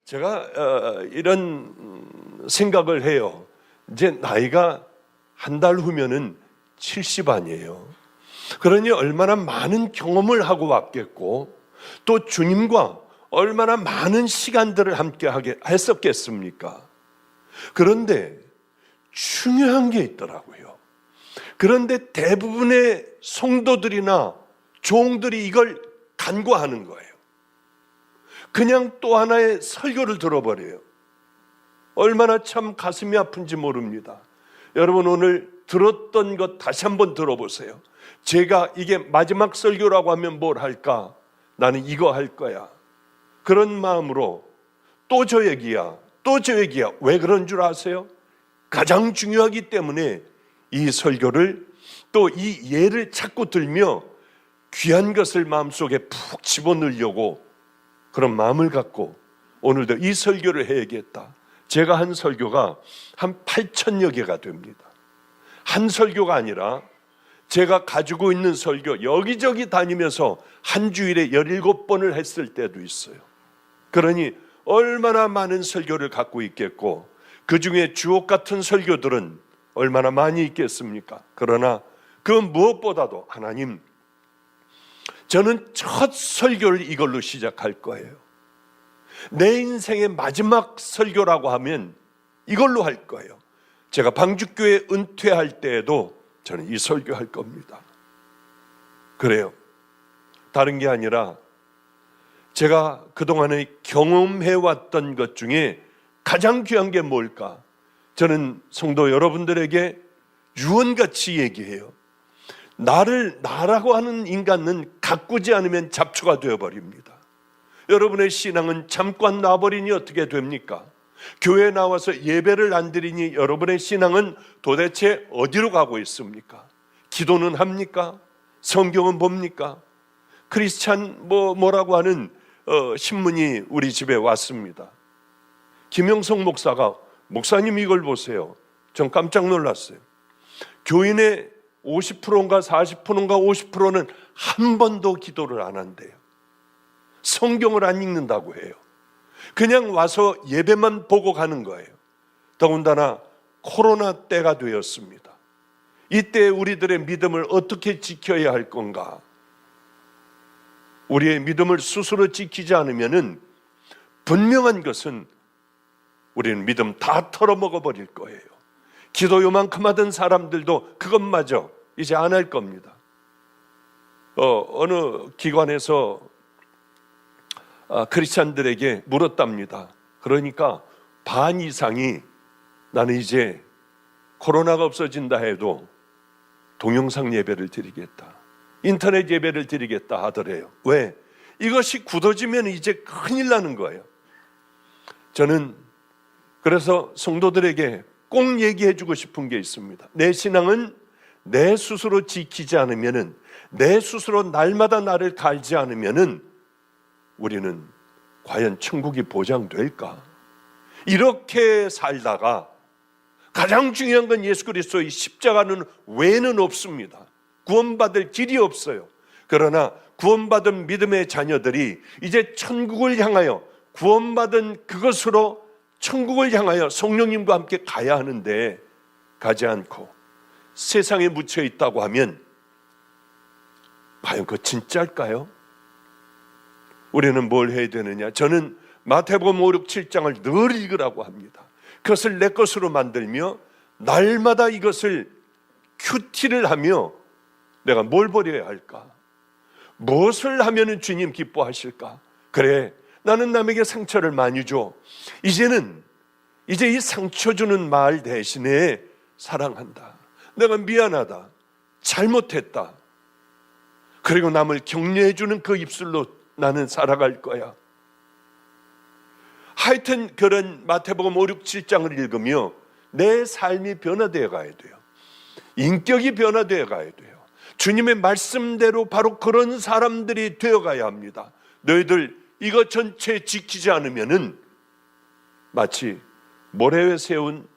제가 이런 생각을 해요. 이제 나이가 한 달 후면은 70 아니에요. 그러니 얼마나 많은 경험을 하고 왔겠고 또 주님과 얼마나 많은 시간들을 함께 했었겠습니까? 그런데 중요한 게 있더라고요. 그런데 대부분의 성도들이나 종들이 이걸 간과하는 거예요. 그냥 또 하나의 설교를 들어버려요. 얼마나 참 가슴이 아픈지 모릅니다. 여러분, 오늘 들었던 것 다시 한번 들어보세요. 제가 이게 마지막 설교라고 하면 뭘 할까? 나는 이거 할 거야. 그런 마음으로 또 저 얘기야, 또 저 얘기야. 왜 그런 줄 아세요? 가장 중요하기 때문에 이 설교를 또 이 예를 자꾸 들며 귀한 것을 마음속에 푹 집어넣으려고 그런 마음을 갖고 오늘도 이 설교를 해야겠다. 제가 한 설교가 한 8,000여 개가 됩니다. 한 설교가 아니라 제가 가지고 있는 설교 여기저기 다니면서 한 주일에 17번을 했을 때도 있어요. 그러니 얼마나 많은 설교를 갖고 있겠고 그 중에 주옥 같은 설교들은 얼마나 많이 있겠습니까? 그러나 그 무엇보다도 하나님, 저는 첫 설교를 이걸로 시작할 거예요. 내 인생의 마지막 설교라고 하면 이걸로 할 거예요. 제가 방주교회 은퇴할 때에도 저는 이 설교할 겁니다. 그래요. 다른 게 아니라 제가 그동안에 경험해왔던 것 중에 가장 귀한 게 뭘까? 저는 성도 여러분들에게 유언같이 얘기해요. 나라고 하는 인간은 가꾸지 않으면 잡초가 되어버립니다. 여러분의 신앙은 잠깐 놔버리니 어떻게 됩니까? 교회에 나와서 예배를 안 드리니 여러분의 신앙은 도대체 어디로 가고 있습니까? 기도는 합니까? 성경은 봅니까? 크리스찬 뭐라고 하는 신문이 우리 집에 왔습니다. 김영석 목사가, 목사님 이걸 보세요. 전 깜짝 놀랐어요. 교인의 50%인가 40%인가 50%는 한 번도 기도를 안 한대요. 성경을 안 읽는다고 해요. 그냥 와서 예배만 보고 가는 거예요. 더군다나 코로나 때가 되었습니다. 이때 우리들의 믿음을 어떻게 지켜야 할 건가? 우리의 믿음을 스스로 지키지 않으면은 분명한 것은 우리는 믿음 다 털어먹어 버릴 거예요. 기도 요만큼 하던 사람들도 그것마저 이제 안 할 겁니다. 어느 기관에서 크리스찬들에게 물었답니다. 그러니까 반 이상이 나는 이제 코로나가 없어진다 해도 동영상 예배를 드리겠다, 인터넷 예배를 드리겠다 하더래요. 왜? 이것이 굳어지면 이제 큰일 나는 거예요. 저는 그래서 성도들에게 꼭 얘기해 주고 싶은 게 있습니다. 내 신앙은 내 스스로 지키지 않으면은, 내 스스로 날마다 나를 갈지 않으면은 우리는 과연 천국이 보장될까? 이렇게 살다가 가장 중요한 건 예수 그리스도의 십자가는 외에는 없습니다. 구원받을 길이 없어요. 그러나 구원받은 믿음의 자녀들이 이제 천국을 향하여, 구원받은 그것으로 천국을 향하여 성령님과 함께 가야 하는데 가지 않고 세상에 묻혀 있다고 하면 과연 그거 진짜일까요? 우리는 뭘 해야 되느냐? 저는 마태복음 5, 6, 7장을 늘 읽으라고 합니다. 그것을 내 것으로 만들며 날마다 이것을 큐티를 하며 내가 뭘 버려야 할까? 무엇을 하면 주님 기뻐하실까? 그래, 나는 남에게 상처를 많이 줘. 이제 이 상처 주는 말 대신에 사랑한다, 내가 미안하다, 잘못했다, 그리고 남을 격려해 주는 그 입술로 나는 살아갈 거야. 하여튼 그런 마태복음 5, 6, 7장을 읽으며 내 삶이 변화되어 가야 돼요. 인격이 변화되어 가야 돼요. 주님의 말씀대로 바로 그런 사람들이 되어 가야 합니다. 너희들 이거 전체 지키지 않으면은 마치 모래 위에 세운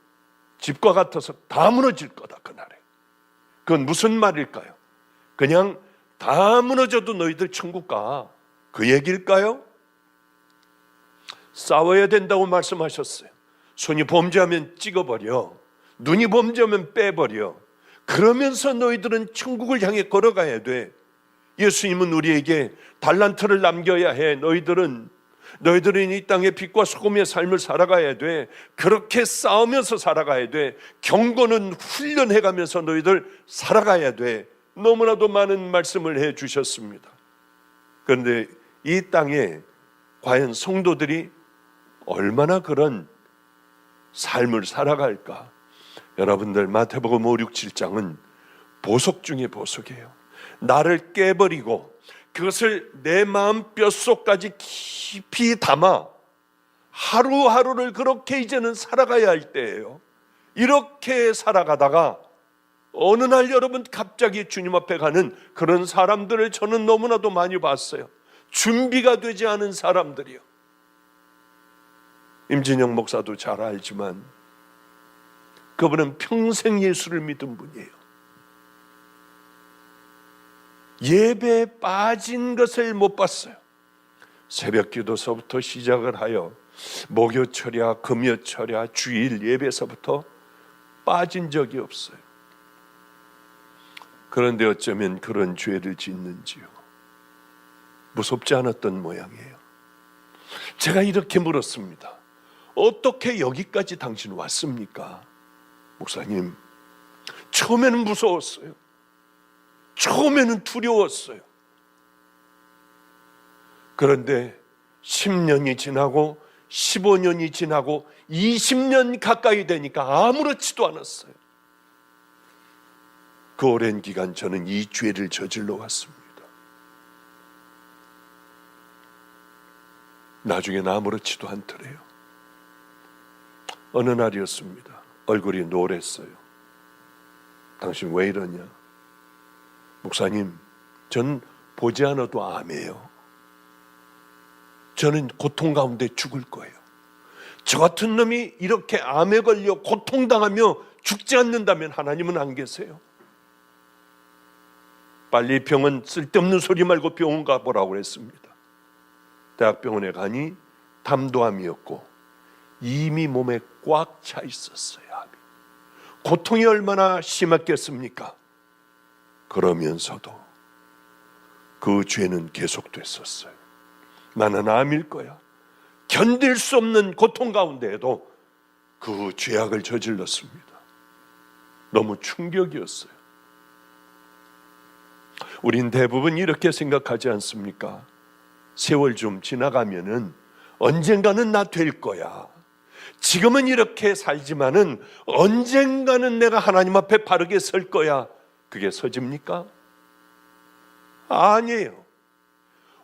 집과 같아서 다 무너질 거다, 그날에. 그건 무슨 말일까요? 그냥 다 무너져도 너희들 천국 가, 그 얘기일까요? 싸워야 된다고 말씀하셨어요. 손이 범죄하면 찍어버려, 눈이 범죄하면 빼버려. 그러면서 너희들은 천국을 향해 걸어가야 돼. 예수님은 우리에게 달란트를 남겨야 해. 너희들은 이 땅의 빛과 소금의 삶을 살아가야 돼. 그렇게 싸우면서 살아가야 돼. 경고는 훈련해가면서 너희들 살아가야 돼. 너무나도 많은 말씀을 해 주셨습니다. 그런데 이 땅에 과연 성도들이 얼마나 그런 삶을 살아갈까? 여러분들, 마태복음 5, 6, 7장은 보석 중에 보석이에요. 나를 깨버리고 그것을 내 마음 뼛속까지 깊이 담아 하루하루를 그렇게 이제는 살아가야 할 때예요. 이렇게 살아가다가 어느 날 여러분 갑자기 주님 앞에 가는 그런 사람들을 저는 너무나도 많이 봤어요. 준비가 되지 않은 사람들이요. 임진영 목사도 잘 알지만 그분은 평생 예수를 믿은 분이에요. 예배에 빠진 것을 못 봤어요. 새벽 기도서부터 시작을 하여 목요철이야 금요철이야 주일 예배에서부터 빠진 적이 없어요. 그런데 어쩌면 그런 죄를 짓는지요. 무섭지 않았던 모양이에요. 제가 이렇게 물었습니다. 어떻게 여기까지 당신 왔습니까? 목사님, 처음에는 무서웠어요. 처음에는 두려웠어요. 그런데 10년이 지나고 15년이 지나고 20년 가까이 되니까 아무렇지도 않았어요. 그 오랜 기간 저는 이 죄를 저질러 왔습니다. 나중엔 아무렇지도 않더래요. 어느 날이었습니다. 얼굴이 노랬어요. 당신 왜 이러냐? 목사님, 전 보지 않아도 암이에요. 저는 고통 가운데 죽을 거예요. 저 같은 놈이 이렇게 암에 걸려 고통당하며 죽지 않는다면 하나님은 안 계세요. 빨리 병원, 쓸데없는 소리 말고 병원 가보라고 그랬습니다. 대학병원에 가니 담도암이었고 이미 몸에 꽉 차 있었어요. 암이. 고통이 얼마나 심했겠습니까? 그러면서도 그 죄는 계속됐었어요. 나는 암일 거야. 견딜 수 없는 고통 가운데에도 그 죄악을 저질렀습니다. 너무 충격이었어요. 우린 대부분 이렇게 생각하지 않습니까? 세월 좀 지나가면은 언젠가는 나 될 거야. 지금은 이렇게 살지만은 언젠가는 내가 하나님 앞에 바르게 설 거야. 그게 서집니까? 아니에요.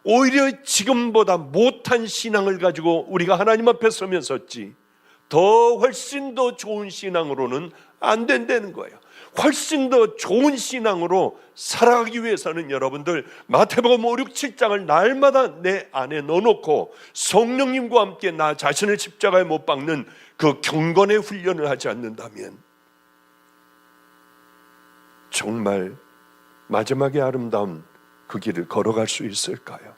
오히려 지금보다 못한 신앙을 가지고 우리가 하나님 앞에 서면 섰지, 더 훨씬 더 좋은 신앙으로는 안 된다는 거예요. 훨씬 더 좋은 신앙으로 살아가기 위해서는 여러분들 마태복음 5, 6, 7장을 날마다 내 안에 넣어놓고 성령님과 함께 나 자신을 십자가에 못 박는 그 경건의 훈련을 하지 않는다면 정말 마지막에 아름다운 그 길을 걸어갈 수 있을까요?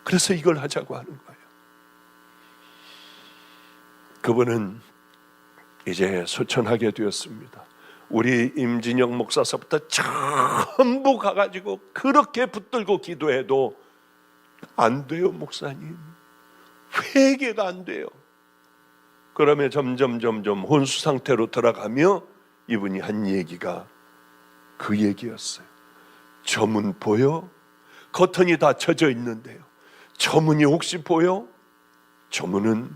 그래서 이걸 하자고 하는 거예요. 그분은 이제 소천하게 되었습니다. 우리 임진영 목사서부터 전부 가가지고 그렇게 붙들고 기도해도 안 돼요. 목사님, 회개가 안 돼요. 그러면 점점 혼수 상태로 들어가며 이분이 한 얘기가 그 얘기였어요. 저 문 보여? 커튼이 다 쳐져 있는데요. 저 문이 혹시 보여? 저 문은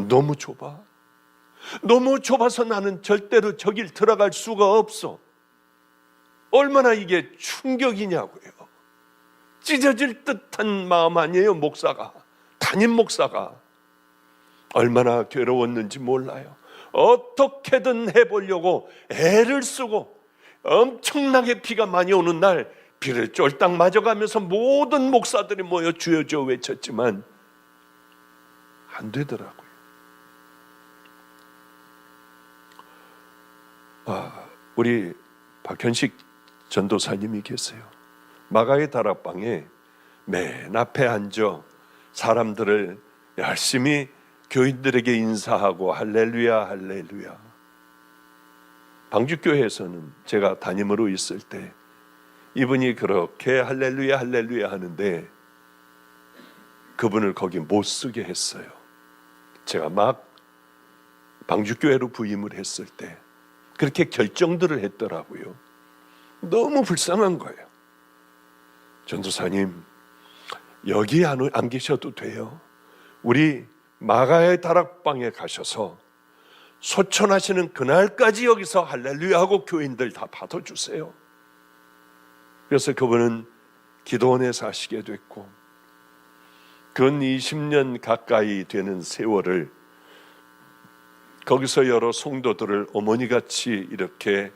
너무 좁아. 너무 좁아서 나는 절대로 저길 들어갈 수가 없어. 얼마나 이게 충격이냐고요. 찢어질 듯한 마음 아니에요. 목사가, 담임 목사가 얼마나 괴로웠는지 몰라요. 어떻게든 해보려고 애를 쓰고 엄청나게 비가 많이 오는 날 비를 쫄딱 맞아가면서 모든 목사들이 모여 주여 주여 외쳤지만 안 되더라고요. 우리 박현식 전도사님이 계세요. 마가의 다락방에 맨 앞에 앉아 사람들을 열심히 교인들에게 인사하고 할렐루야 할렐루야. 방주교회에서는 제가 담임으로 있을 때 이분이 그렇게 할렐루야 할렐루야 하는데 그분을 거기 못 쓰게 했어요. 제가 막 방주교회로 부임을 했을 때 그렇게 결정들을 했더라고요. 너무 불쌍한 거예요. 전도사님, 여기 안 계셔도 돼요. 우리 마가의 다락방에 가셔서 소천하시는 그날까지 여기서 할렐루야 하고 교인들 다 받아주세요. 그래서 그분은 기도원에 사시게 됐고 근 20년 가까이 되는 세월을 거기서 여러 성도들을 어머니같이 이렇게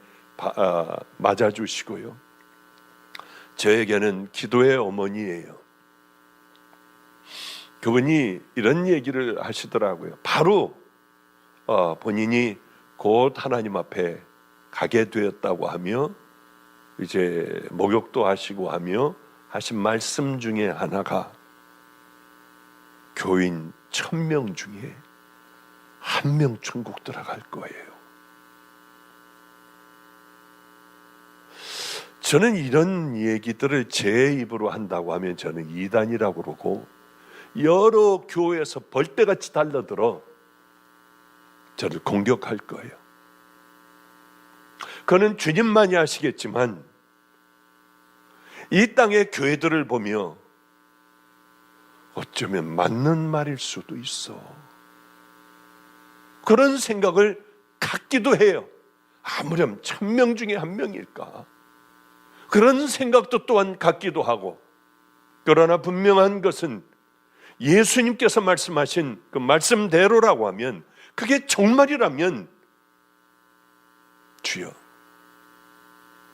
맞아주시고요. 저에게는 기도의 어머니예요. 그분이 이런 얘기를 하시더라고요. 바로 본인이 곧 하나님 앞에 가게 되었다고 하며 이제 목욕도 하시고 하며 하신 말씀 중에 하나가 교인 1000명 중에 1명 천국 들어갈 거예요. 저는 이런 얘기들을 제 입으로 한다고 하면 저는 이단이라고 그러고 여러 교회에서 벌떼같이 달려들어 저를 공격할 거예요. 그는 주님만이 아시겠지만 이 땅의 교회들을 보며 어쩌면 맞는 말일 수도 있어. 그런 생각을 갖기도 해요. 아무렴 1000명 중에 1명일까? 그런 생각도 또한 갖기도 하고, 그러나 분명한 것은 예수님께서 말씀하신 그 말씀대로라고 하면, 그게 정말이라면 주여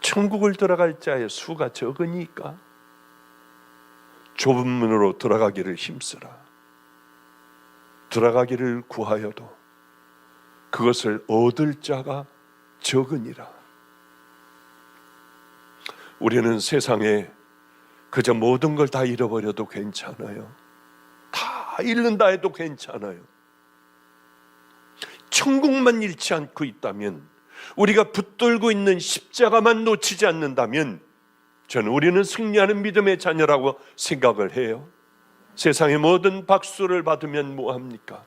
천국을 들어갈 자의 수가 적으니까 좁은 문으로 들어가기를 힘쓰라. 들어가기를 구하여도 그것을 얻을 자가 적으니라. 우리는 세상에 그저 모든 걸 다 잃어버려도 괜찮아요. 다 잃는다 해도 괜찮아요. 천국만 잃지 않고 있다면, 우리가 붙들고 있는 십자가만 놓치지 않는다면 저는 우리는 승리하는 믿음의 자녀라고 생각을 해요. 세상의 모든 박수를 받으면 뭐합니까?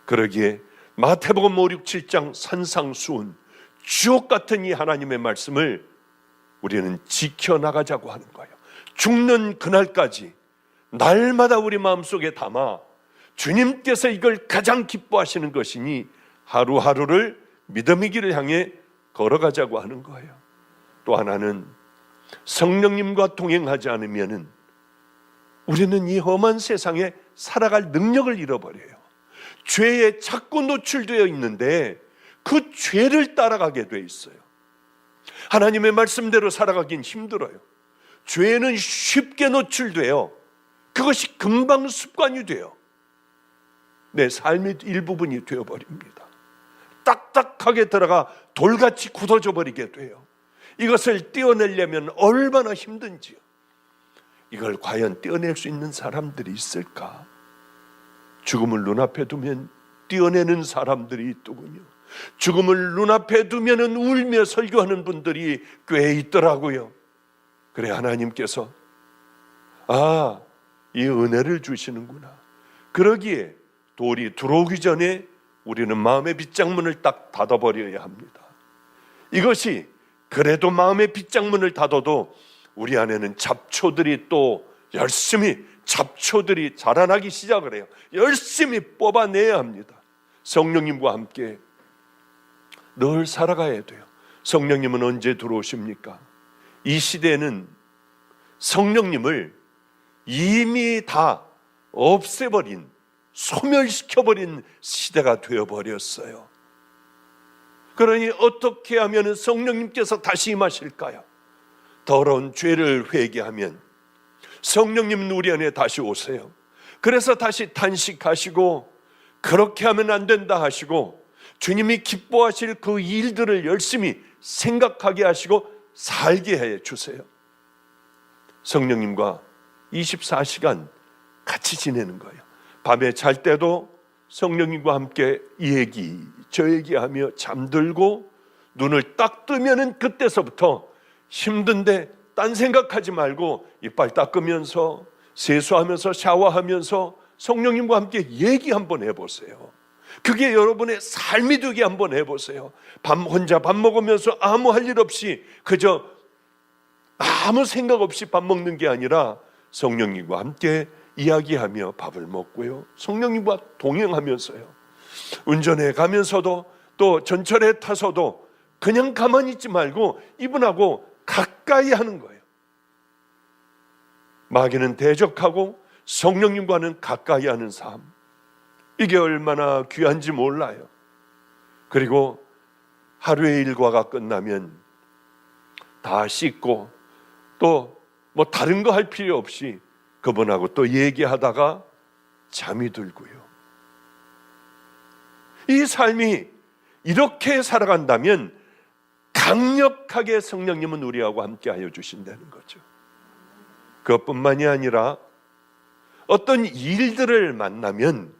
그러기에 마태복음 5, 6, 7장 산상수훈 주옥 같은 이 하나님의 말씀을 우리는 지켜나가자고 하는 거예요. 죽는 그날까지 날마다 우리 마음속에 담아 주님께서 이걸 가장 기뻐하시는 것이니 하루하루를 믿음의 길을 향해 걸어가자고 하는 거예요. 또 하나는 성령님과 동행하지 않으면 우리는 이 험한 세상에 살아갈 능력을 잃어버려요. 죄에 자꾸 노출되어 있는데 그 죄를 따라가게 돼 있어요. 하나님의 말씀대로 살아가긴 힘들어요. 죄는 쉽게 노출돼요. 그것이 금방 습관이 돼요. 내 삶의 일부분이 되어버립니다. 딱딱하게 들어가 돌같이 굳어져 버리게 돼요. 이것을 떼어내려면 얼마나 힘든지요. 이걸 과연 떼어낼 수 있는 사람들이 있을까? 죽음을 눈앞에 두면 떼어내는 사람들이 있더군요. 죽음을 눈앞에 두면 울며 설교하는 분들이 꽤 있더라고요. 그래, 하나님께서 이 은혜를 주시는구나. 그러기에 돌이 들어오기 전에 우리는 마음의 빗장문을 딱 닫아버려야 합니다. 이것이 그래도 마음의 빗장문을 닫아도 우리 안에는 잡초들이 또 열심히 잡초들이 자라나기 시작을 해요. 열심히 뽑아내야 합니다. 성령님과 함께 늘 살아가야 돼요. 성령님은 언제 들어오십니까? 이 시대에는 성령님을 이미 다 없애버린, 소멸시켜버린 시대가 되어버렸어요. 그러니 어떻게 하면 성령님께서 다시 임하실까요? 더러운 죄를 회개하면 성령님은 우리 안에 다시 오세요. 그래서 다시 탄식하시고 그렇게 하면 안 된다 하시고 주님이 기뻐하실 그 일들을 열심히 생각하게 하시고 살게 해 주세요. 성령님과 24시간 같이 지내는 거예요. 밤에 잘 때도 성령님과 함께 이 얘기 저 얘기하며 잠들고 눈을 딱 뜨면은 그때서부터 힘든데 딴 생각하지 말고 이빨 닦으면서 세수하면서 샤워하면서 성령님과 함께 얘기 한번 해보세요. 그게 여러분의 삶이 되게 한번 해보세요. 혼자 밥 먹으면서 아무 할 일 없이 그저 아무 생각 없이 밥 먹는 게 아니라 성령님과 함께 이야기하며 밥을 먹고요, 성령님과 동행하면서요, 운전해 가면서도 또 전철에 타서도 그냥 가만히 있지 말고 이분하고 가까이 하는 거예요. 마귀는 대적하고 성령님과는 가까이 하는 삶, 이게 얼마나 귀한지 몰라요. 그리고 하루의 일과가 끝나면 다 씻고 또 뭐 다른 거 할 필요 없이 그분하고 또 얘기하다가 잠이 들고요. 이 삶이 이렇게 살아간다면 강력하게 성령님은 우리하고 함께 하여 주신다는 거죠. 그것뿐만이 아니라 어떤 일들을 만나면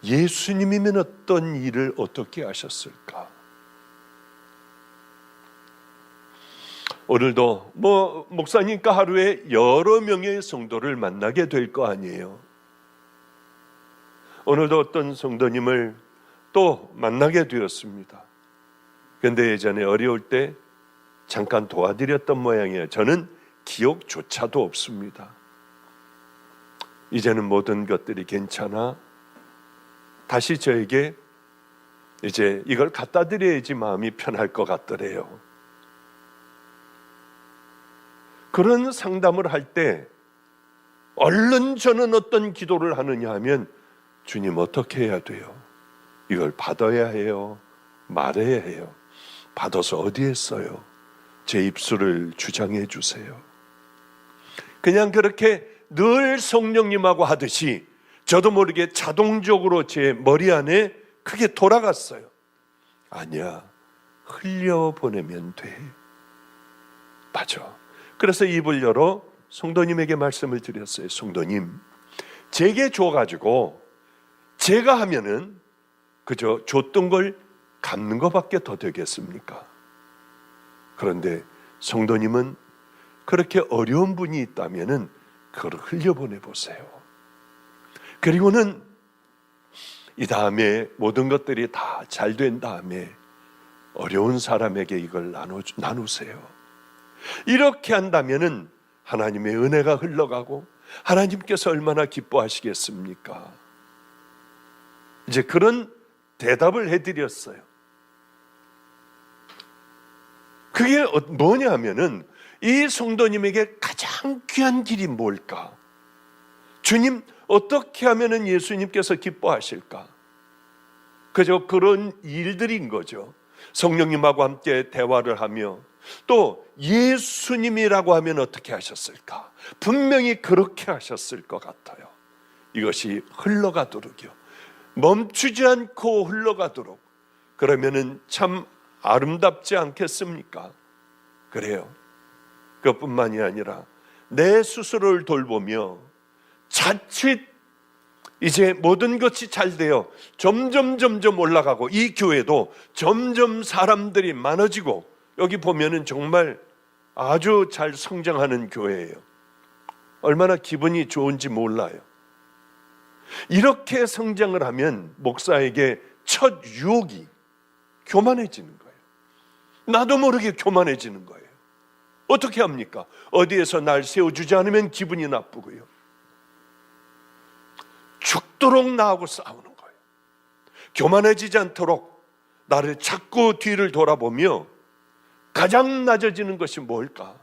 예수님이면 어떤 일을 어떻게 하셨을까? 오늘도 목사니까 하루에 여러 명의 성도를 만나게 될 거 아니에요. 오늘도 어떤 성도님을 또 만나게 되었습니다. 그런데 예전에 어려울 때 잠깐 도와드렸던 모양이에요. 저는 기억조차도 없습니다. 이제는 모든 것들이 괜찮아 다시 저에게 이제 이걸 갖다 드려야지 마음이 편할 것 같더래요. 그런 상담을 할 때 얼른 저는 어떤 기도를 하느냐 하면, 주님 어떻게 해야 돼요? 이걸 받아야 해요? 말해야 해요? 받아서 어디에 써요? 제 입술을 주장해 주세요. 그냥 그렇게 늘 성령님하고 하듯이 저도 모르게 자동적으로 제 머리 안에 그게 돌아갔어요. 아니야, 흘려보내면 돼. 맞아. 그래서 입을 열어 성도님에게 말씀을 드렸어요. 성도님, 제게 줘가지고 제가 하면은 그저 줬던 걸 갚는 것밖에 더 되겠습니까? 그런데 성도님은 그렇게 어려운 분이 있다면은 그걸 흘려보내 보세요. 그리고는 이 다음에 모든 것들이 다 잘 된 다음에 어려운 사람에게 이걸 나누세요. 이렇게 한다면은 하나님의 은혜가 흘러가고 하나님께서 얼마나 기뻐하시겠습니까? 이제 그런 대답을 해드렸어요. 그게 뭐냐 하면은 이 성도님에게 가장 귀한 길이 뭘까? 주님, 어떻게 하면은 예수님께서 기뻐하실까? 그저 그런 일들인 거죠. 성령님하고 함께 대화를 하며 또 예수님이라고 하면 어떻게 하셨을까? 분명히 그렇게 하셨을 것 같아요. 이것이 흘러가도록요, 멈추지 않고 흘러가도록. 그러면은 참 아름답지 않겠습니까? 그래요. 그것뿐만이 아니라 내 스스로를 돌보며 자칫 이제 모든 것이 잘 되어 점점 올라가고 이 교회도 점점 사람들이 많아지고 여기 보면은 정말 아주 잘 성장하는 교회예요. 얼마나 기분이 좋은지 몰라요. 이렇게 성장을 하면 목사에게 첫 유혹이 교만해지는 거예요. 나도 모르게 교만해지는 거예요. 어떻게 합니까? 어디에서 날 세워주지 않으면 기분이 나쁘고요, 죽도록 나하고 싸우는 거예요. 교만해지지 않도록 나를 자꾸 뒤를 돌아보며 가장 낮아지는 것이 뭘까?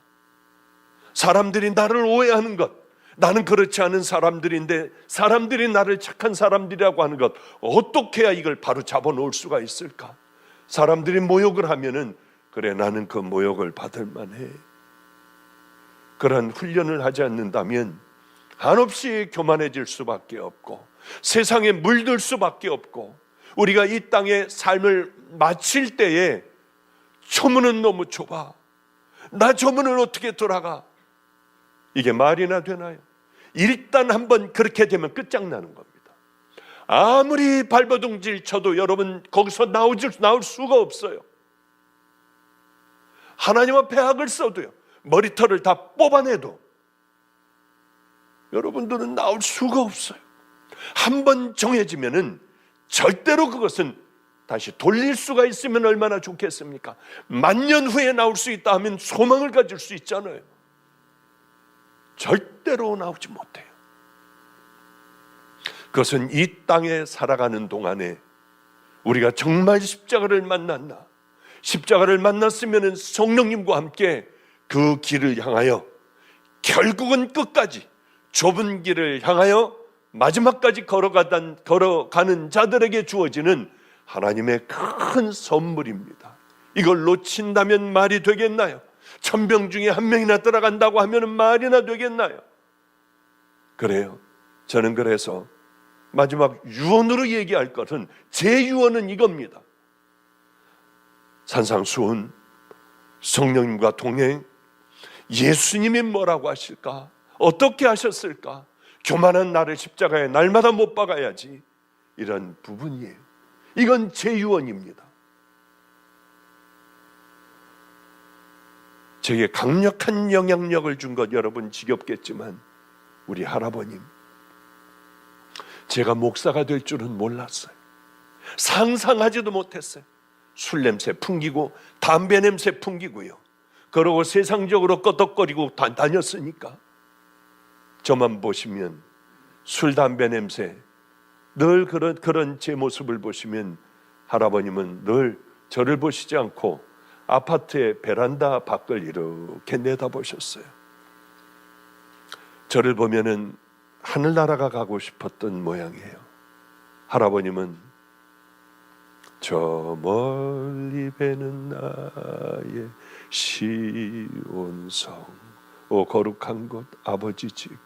사람들이 나를 오해하는 것, 나는 그렇지 않은 사람들인데 사람들이 나를 착한 사람들이라고 하는 것, 어떻게 해야 이걸 바로 잡아놓을 수가 있을까? 사람들이 모욕을 하면은 그래, 나는 그 모욕을 받을 만해. 그런 훈련을 하지 않는다면 한없이 교만해질 수밖에 없고 세상에 물들 수밖에 없고, 우리가 이 땅의 삶을 마칠 때에 초문은 너무 좁아, 나 저 문을 어떻게 돌아가, 이게 말이나 되나요? 일단 한번 그렇게 되면 끝장나는 겁니다. 아무리 발버둥질 쳐도 여러분 거기서 나올 수가 없어요. 하나님 앞에 학을 써도요, 머리털을 다 뽑아내도 여러분들은 나올 수가 없어요. 한번 정해지면은 절대로 그것은 다시 돌릴 수가 있으면 얼마나 좋겠습니까? 만년 후에 나올 수 있다 하면 소망을 가질 수 있잖아요. 절대로 나오지 못해요. 그것은 이 땅에 살아가는 동안에 우리가 정말 십자가를 만났나, 십자가를 만났으면 성령님과 함께 그 길을 향하여 결국은 끝까지 좁은 길을 향하여 마지막까지 걸어가는 자들에게 주어지는 하나님의 큰 선물입니다. 이걸 놓친다면 말이 되겠나요? 1000명 중에 1명이나 들어간다고 하면 말이나 되겠나요? 그래요. 저는 그래서 마지막 유언으로 얘기할 것은, 제 유언은 이겁니다. 산상수훈, 성령님과 동행, 예수님이 뭐라고 하실까? 어떻게 하셨을까? 교만한 나를 십자가에 날마다 못 박아야지. 이런 부분이에요. 이건 제 유언입니다. 제게 강력한 영향력을 준 것 여러분 지겹겠지만, 우리 할아버님, 제가 목사가 될 줄은 몰랐어요. 상상하지도 못했어요. 술 냄새 풍기고 담배 냄새 풍기고요, 그러고 세상적으로 끄덕거리고 다녔으니까 저만 보시면 술 담배 냄새, 늘 그런 제 모습을 보시면 할아버님은 늘 저를 보시지 않고 아파트의 베란다 밖을 이렇게 내다보셨어요. 저를 보면은 하늘나라가 가고 싶었던 모양이에요. 할아버님은 저 멀리 배는 나의 시온성, 오 거룩한 곳 아버지 집,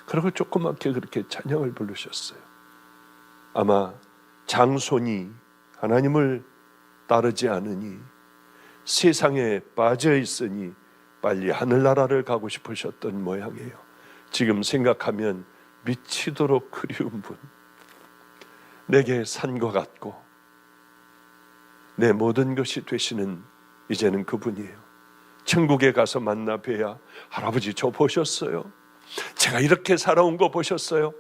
그리고 조그맣게 그렇게 찬양을 부르셨어요. 아마 장손이 하나님을 따르지 않으니 세상에 빠져 있으니 빨리 하늘나라를 가고 싶으셨던 모양이에요. 지금 생각하면 미치도록 그리운 분, 내게 산과 같고 내 모든 것이 되시는 이제는 그분이에요. 천국에 가서 만나 뵈야, 할아버지 저 보셨어요? 제가 이렇게 살아온 거 보셨어요?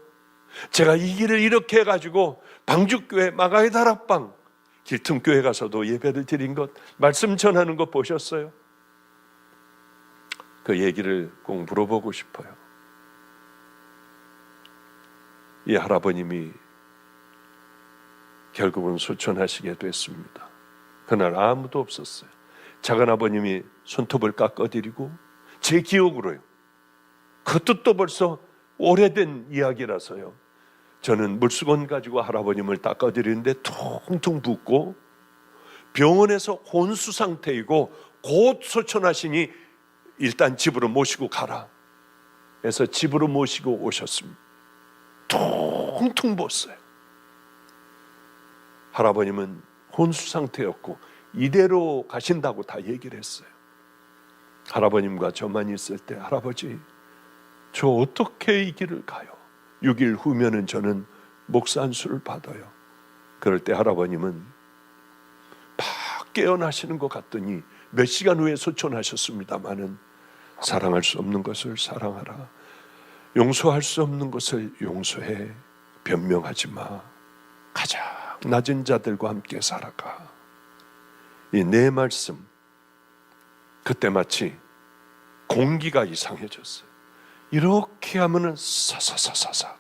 제가 이 길을 이렇게 해가지고 방주교회 마가의 다락방 길틈교회 가서도 예배를 드린 것, 말씀 전하는 것 보셨어요? 그 얘기를 꼭 물어보고 싶어요. 이 할아버님이 결국은 소천하시게 됐습니다. 그날 아무도 없었어요. 작은 아버님이 손톱을 깎아드리고, 제 기억으로요, 그것도 또 벌써 오래된 이야기라서요, 저는 물수건 가지고 할아버님을 닦아드리는데 퉁퉁 붓고 병원에서 혼수 상태이고 곧 소천하시니 일단 집으로 모시고 가라 해서 집으로 모시고 오셨습니다. 퉁퉁 부었어요. 할아버님은 혼수 상태였고 이대로 가신다고 다 얘기를 했어요. 할아버님과 저만 있을 때, 할아버지 저 어떻게 이 길을 가요? 6일 후면은 저는 목사 안수를 받아요. 그럴 때 할아버님은 막 깨어나시는 것 같더니 몇 시간 후에 소천하셨습니다마는, 사랑할 수 없는 것을 사랑하라, 용서할 수 없는 것을 용서해, 변명하지 마, 가장 낮은 자들과 함께 살아가. 이 네 말씀, 그때 마치 공기가 이상해졌어요. 이렇게 하면은 사사사사삭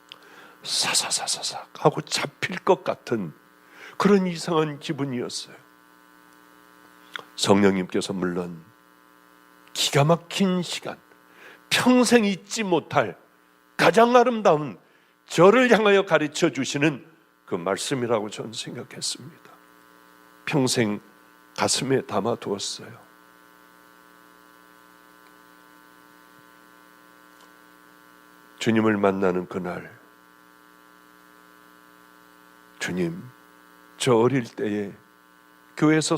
하고 잡힐 것 같은 그런 이상한 기분이었어요. 성령님께서 물론 기가 막힌 시간, 평생 잊지 못할 가장 아름다운 저를 향하여 가르쳐 주시는 그 말씀이라고 저는 생각했습니다. 평생 가슴에 담아두었어요. 주님을 만나는 그날, 주님, 저 어릴 때에 교회에서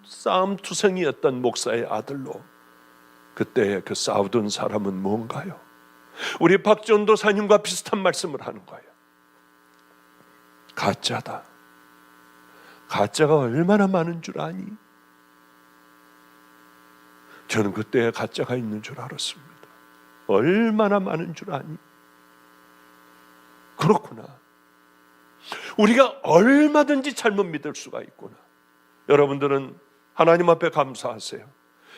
싸움투성이었던 목사의 아들로 그때 그 싸우던 사람은 뭔가요? 우리 박전도사님과 비슷한 말씀을 하는 거예요. 가짜다. 가짜가 얼마나 많은 줄 아니? 저는 그때 가짜가 있는 줄 알았습니다. 얼마나 많은 줄 아니? 그렇구나. 우리가 얼마든지 잘못 믿을 수가 있구나. 여러분들은 하나님 앞에 감사하세요.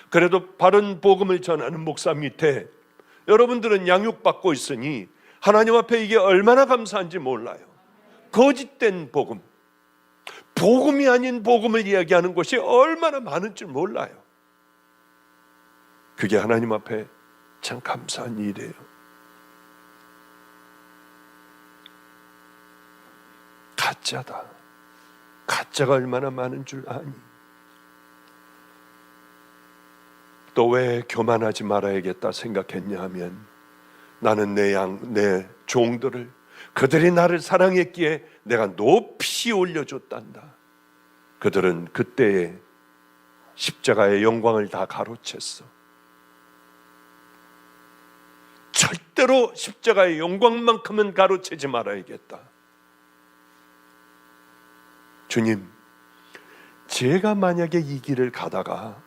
그래도 바른 복음을 전하는 목사 밑에 여러분들은 양육받고 있으니 하나님 앞에 이게 얼마나 감사한지 몰라요. 거짓된 복음, 복음이 아닌 복음을 이야기하는 것이 얼마나 많은 줄 몰라요. 그게 하나님 앞에 참 감사한 일이에요. 가짜다. 가짜가 얼마나 많은 줄 아니? 또 왜 교만하지 말아야겠다 생각했냐 하면 나는 내 종들을 그들이 나를 사랑했기에 내가 높이 올려줬단다. 그들은 그때의 십자가의 영광을 다 가로챘어. 절대로 십자가의 영광만큼은 가로채지 말아야겠다. 주님, 제가 만약에 이 길을 가다가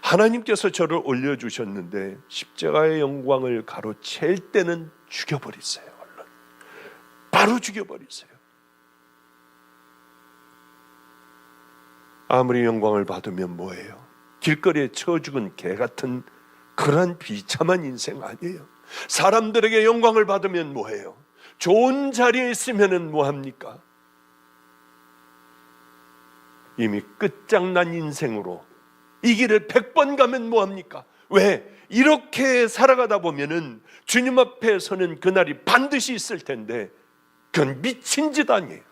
하나님께서 저를 올려주셨는데 십자가의 영광을 가로챌 때는 죽여버리세요. 얼른 바로 죽여버리세요. 아무리 영광을 받으면 뭐예요? 길거리에 쳐 죽은 개 같은 그런 비참한 인생 아니에요. 사람들에게 영광을 받으면 뭐해요? 좋은 자리에 있으면 뭐합니까? 이미 끝장난 인생으로 이 길을 100번 가면 뭐합니까? 왜? 이렇게 살아가다 보면은 주님 앞에 서는 그날이 반드시 있을 텐데 그건 미친 짓 아니에요.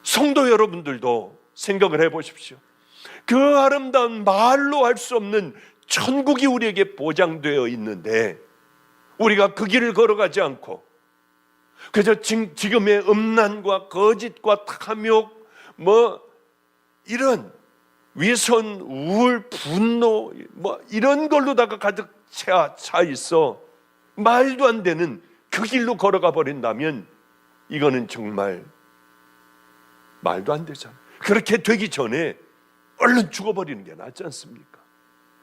성도 여러분들도 생각을 해보십시오. 그 아름다운 말로 할 수 없는 천국이 우리에게 보장되어 있는데 우리가 그 길을 걸어가지 않고 그저 지금의 음란과 거짓과 탐욕 이런 위선, 우울, 분노 이런 걸로다가 가득 차 있어 말도 안 되는 그 길로 걸어가 버린다면 이거는 정말 말도 안 되잖아요. 그렇게 되기 전에 얼른 죽어버리는 게 낫지 않습니까?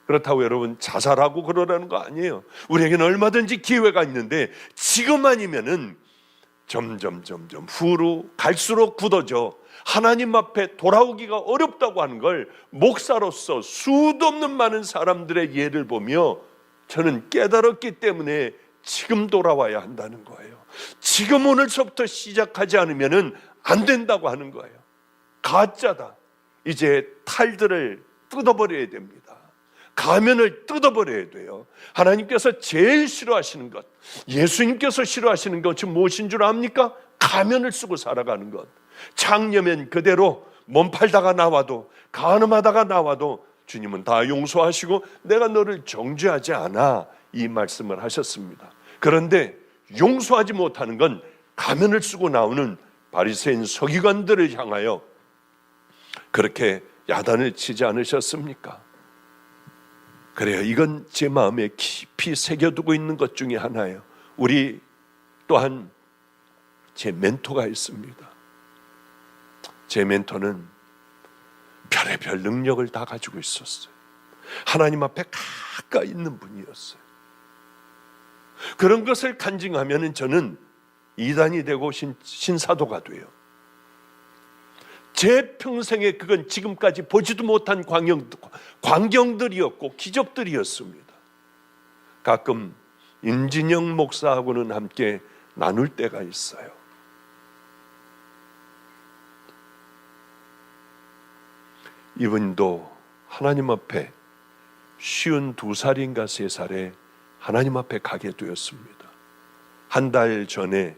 그렇다고 여러분 자살하고 그러라는 거 아니에요. 우리에게는 얼마든지 기회가 있는데 지금 아니면은 점점 후로 갈수록 굳어져 하나님 앞에 돌아오기가 어렵다고 하는 걸 목사로서 수도 없는 많은 사람들의 예를 보며 저는 깨달았기 때문에 지금 돌아와야 한다는 거예요. 지금 오늘서부터 시작하지 않으면 안 된다고 하는 거예요. 가짜다. 이제 탈들을 뜯어버려야 됩니다. 가면을 뜯어버려야 돼요. 하나님께서 제일 싫어하시는 것, 예수님께서 싫어하시는 것이 무엇인 줄 압니까? 가면을 쓰고 살아가는 것. 창녀면 그대로 몸 팔다가 나와도 간음하다가 나와도 주님은 다 용서하시고 내가 너를 정죄하지 않아, 이 말씀을 하셨습니다. 그런데 용서하지 못하는 건 가면을 쓰고 나오는 바리새인 서기관들을 향하여 그렇게 야단을 치지 않으셨습니까? 그래요. 이건 제 마음에 깊이 새겨두고 있는 것 중에 하나예요. 우리 또한 제 멘토가 있습니다. 제 멘토는 별의별 능력을 다 가지고 있었어요. 하나님 앞에 가까이 있는 분이었어요. 그런 것을 간증하면 저는 이단이 되고 신사도가 돼요. 제 평생에 그건 지금까지 보지도 못한 광경들이었고 기적들이었습니다. 가끔 임진영 목사하고는 함께 나눌 때가 있어요. 이분도 하나님 앞에 52살인가 3살에 하나님 앞에 가게 되었습니다. 한 달 전에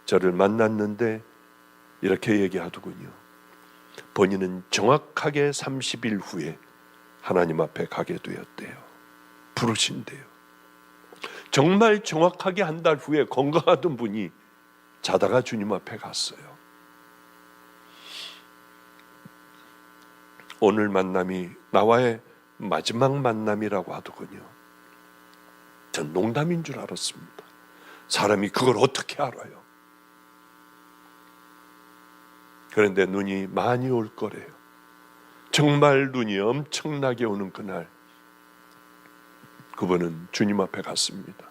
저를 만났는데 이렇게 얘기하더군요. 본인은 정확하게 30일 후에 하나님 앞에 가게 되었대요. 부르신대요. 정말 정확하게 한 달 후에 건강하던 분이 자다가 주님 앞에 갔어요. 오늘 만남이 나와의 마지막 만남이라고 하더군요. 전 농담인 줄 알았습니다. 사람이 그걸 어떻게 알아요? 그런데 눈이 많이 올 거래요. 정말 눈이 엄청나게 오는 그날, 그분은 주님 앞에 갔습니다.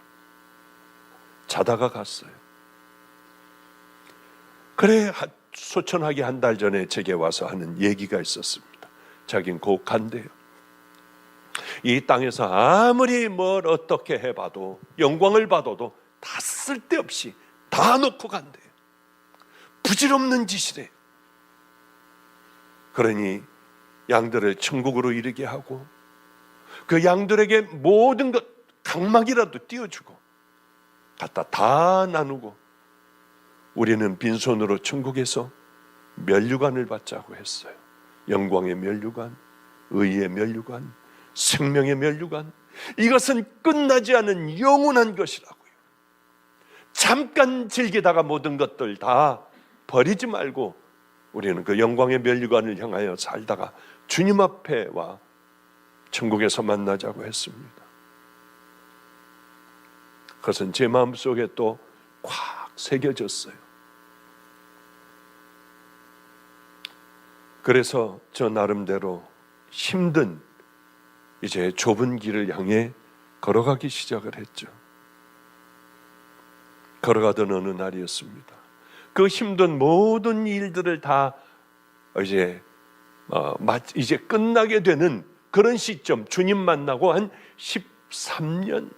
자다가 갔어요. 그래, 소천하기 한 달 전에 제게 와서 하는 얘기가 있었습니다. 자긴 곧 간대요. 이 땅에서 아무리 뭘 어떻게 해봐도, 영광을 받아도 다 쓸데없이 다 놓고 간대요. 부질없는 짓이래요. 그러니 양들을 천국으로 이르게 하고 그 양들에게 모든 것, 각막이라도 띄워주고 갖다 다 나누고 우리는 빈손으로 천국에서 면류관을 받자고 했어요. 영광의 면류관, 의의 면류관, 생명의 면류관. 이것은 끝나지 않은 영원한 것이라고요. 잠깐 즐기다가 모든 것들 다 버리지 말고 우리는 그 영광의 면류관을 향하여 살다가 주님 앞에 와 천국에서 만나자고 했습니다. 그것은 제 마음속에 또 꽉 새겨졌어요. 그래서 저 나름대로 힘든 이제 좁은 길을 향해 걸어가기 시작을 했죠. 걸어가던 어느 날이었습니다. 그 힘든 모든 일들을 다 이제 끝나게 되는 그런 시점, 주님 만나고 한 13년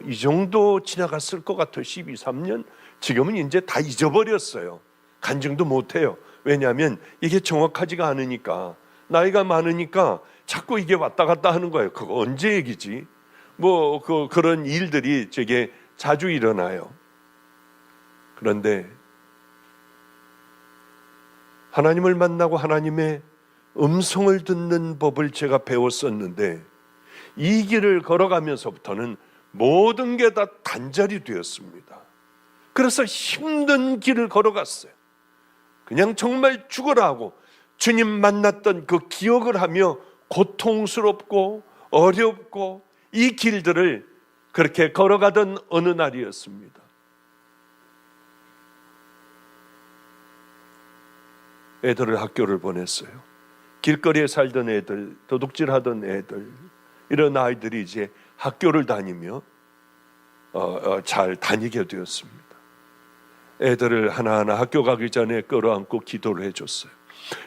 이 정도 지나갔을 것 같아요. 12, 13년. 지금은 이제 다 잊어버렸어요. 간증도 못해요. 왜냐하면 이게 정확하지가 않으니까, 나이가 많으니까 자꾸 이게 왔다 갔다 하는 거예요. 그거 언제 얘기지? 그런 일들이 되게 자주 일어나요. 그런데 하나님을 만나고 하나님의 음성을 듣는 법을 제가 배웠었는데, 이 길을 걸어가면서부터는 모든 게 다 단절이 되었습니다. 그래서 힘든 길을 걸어갔어요. 그냥 정말 죽어라 하고 주님 만났던 그 기억을 하며 고통스럽고 어렵고 이 길들을 그렇게 걸어가던 어느 날이었습니다. 애들을 학교를 보냈어요. 길거리에 살던 애들, 도둑질하던 애들, 이런 아이들이 이제 학교를 다니며 잘 다니게 되었습니다. 애들을 하나하나 학교 가기 전에 끌어안고 기도를 해줬어요.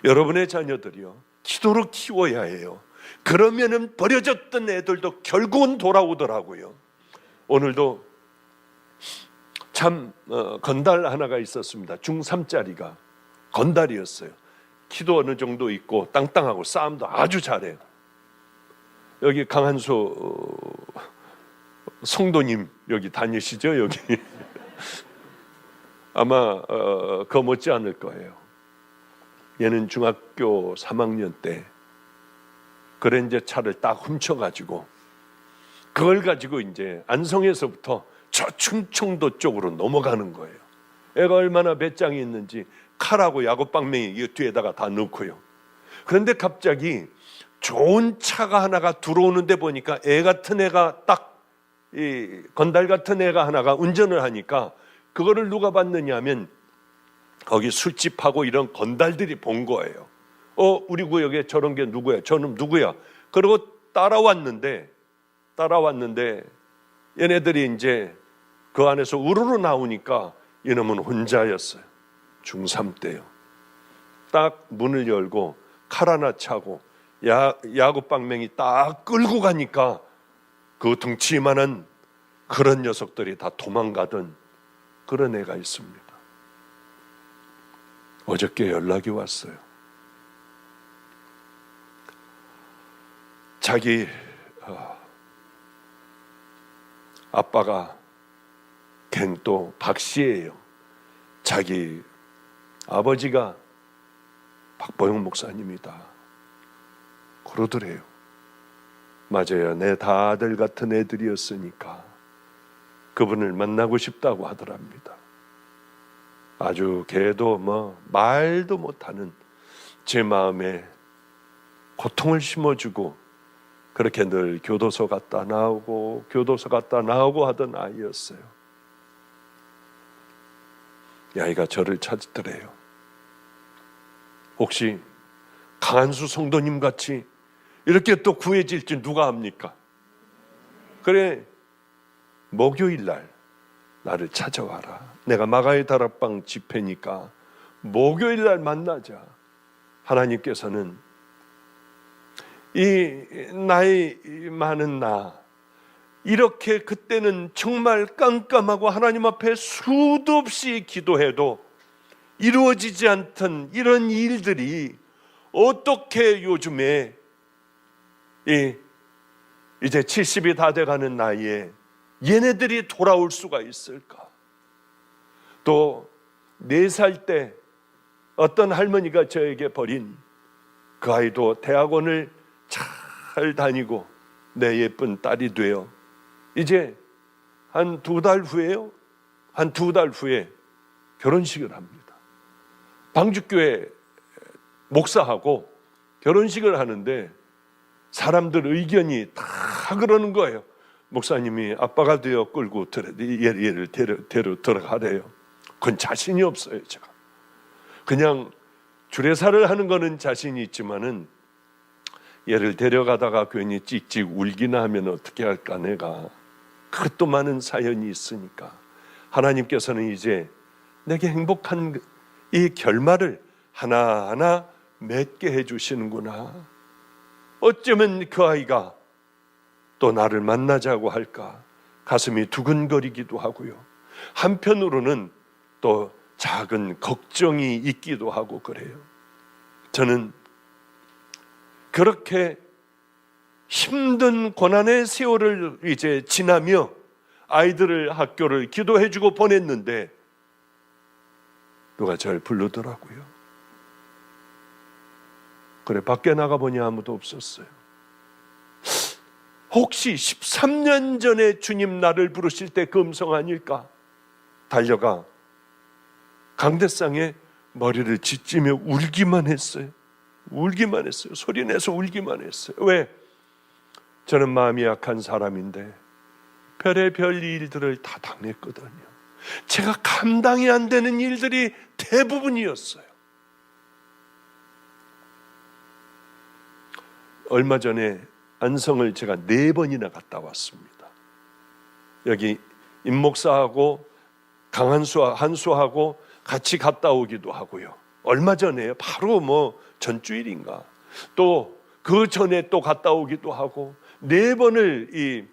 여러분의 자녀들이요, 기도로 키워야 해요. 그러면은 버려졌던 애들도 결국은 돌아오더라고요. 오늘도 참 건달 하나가 있었습니다. 중3짜리가 건달이었어요. 키도 어느 정도 있고 땅땅하고 싸움도 아주 잘해요. 여기 강한수 성도님 여기 다니시죠? 여기 아마 그거 못지 않을 거예요. 얘는 중학교 3학년 때 그랜저 차를 딱 훔쳐가지고 그걸 가지고 이제 안성에서부터 저 충청도 쪽으로 넘어가는 거예요. 애가 얼마나 배짱이 있는지 칼하고 야구방맹이 이 뒤에다가 다 넣고요. 그런데 갑자기 좋은 차가 하나가 들어오는데 보니까 애 같은 애가 딱 이 건달 같은 애가 하나가 운전을 하니까 그거를 누가 봤느냐 하면 거기 술집하고 이런 건달들이 본 거예요. 우리 구역에 저런 게 누구야? 저놈 누구야? 그리고 따라왔는데 얘네들이 이제 그 안에서 우르르 나오니까 이놈은 혼자였어요. 중3 때요. 딱 문을 열고 칼 하나 차고 야구방맹이 딱 끌고 가니까 그 덩치만한 그런 녀석들이 다 도망가던 그런 애가 있습니다. 어저께 연락이 왔어요. 자기 아빠가 걘 또 박씨예요. 자기 아버지가 박보영 목사님이다 그러더래요. 맞아요. 내 다 아들 같은 애들이었으니까 그분을 만나고 싶다고 하더랍니다. 아주 걔도 말도 못하는 제 마음에 고통을 심어주고 그렇게 늘 교도소 갔다 나오고 교도소 갔다 나오고 하던 아이였어요. 이 아이가 저를 찾더래요. 혹시 강한수 성도님 같이 이렇게 또 구해질 줄 누가 압니까? 그래, 목요일 날 나를 찾아와라. 내가 마가의 다락방 집회니까 목요일 날 만나자. 하나님께서는 이 나이 많은 나, 이렇게 그때는 정말 깜깜하고 하나님 앞에 수도 없이 기도해도 이루어지지 않던 이런 일들이 어떻게 요즘에 이제 70이 다 돼가는 나이에 얘네들이 돌아올 수가 있을까? 또 4살 때 어떤 할머니가 저에게 버린 그 아이도 대학원을 잘 다니고 내 예쁜 딸이 되어 이제 한 2달 후에요. 한 2달 후에 결혼식을 합니다. 방주교회 목사하고 결혼식을 하는데 사람들 의견이 다 그러는 거예요. 목사님이 아빠가 되어 끌고 얘를 데려 들어가래요. 그건 자신이 없어요. 제가 그냥 주례사를 하는 거는 자신이 있지만은 얘를 데려가다가 괜히 찍찍 울기나 하면 어떻게 할까. 내가 그것도 많은 사연이 있으니까 하나님께서는 이제 내게 행복한 이 결말을 하나하나 맺게 해주시는구나. 어쩌면 그 아이가 또 나를 만나자고 할까 가슴이 두근거리기도 하고요. 한편으로는 또 작은 걱정이 있기도 하고 그래요. 저는 그렇게 힘든 고난의 세월을 이제 지나며 아이들을 학교를 기도해주고 보냈는데 누가 저를 부르더라고요. 그래, 밖에 나가보니 아무도 없었어요. 혹시 13년 전에 주님 나를 부르실 때 그 음성 아닐까? 달려가 강대상에 머리를 짓지며 울기만 했어요. 울기만 했어요. 소리내서 울기만 했어요. 왜? 저는 마음이 약한 사람인데 별의별 일들을 다 당했거든요. 제가 감당이 안 되는 일들이 대부분이었어요. 얼마 전에 안성을 제가 4번이나 갔다 왔습니다. 여기 임목사하고 한수하고 같이 갔다 오기도 하고요. 얼마 전에요. 바로 전주일인가. 또 그 전에 또 갔다 오기도 하고 4번을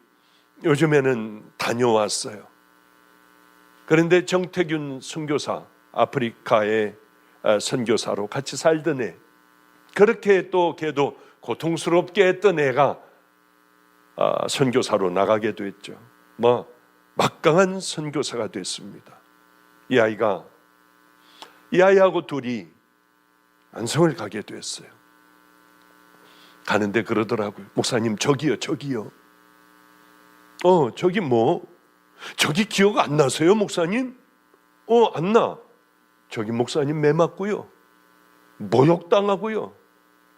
요즘에는 다녀왔어요. 그런데 정태균 선교사, 아프리카의 선교사로 같이 살던 애, 그렇게 또 걔도 고통스럽게 했던 애가 선교사로 나가게 됐죠. 막강한 선교사가 됐습니다. 이 아이하고 둘이 안성을 가게 됐어요. 가는데 그러더라고요. 목사님, 저기요. 저기 저기 기억 안 나세요, 목사님? 안 나. 저기 목사님 매 맞고요, 모욕당하고요,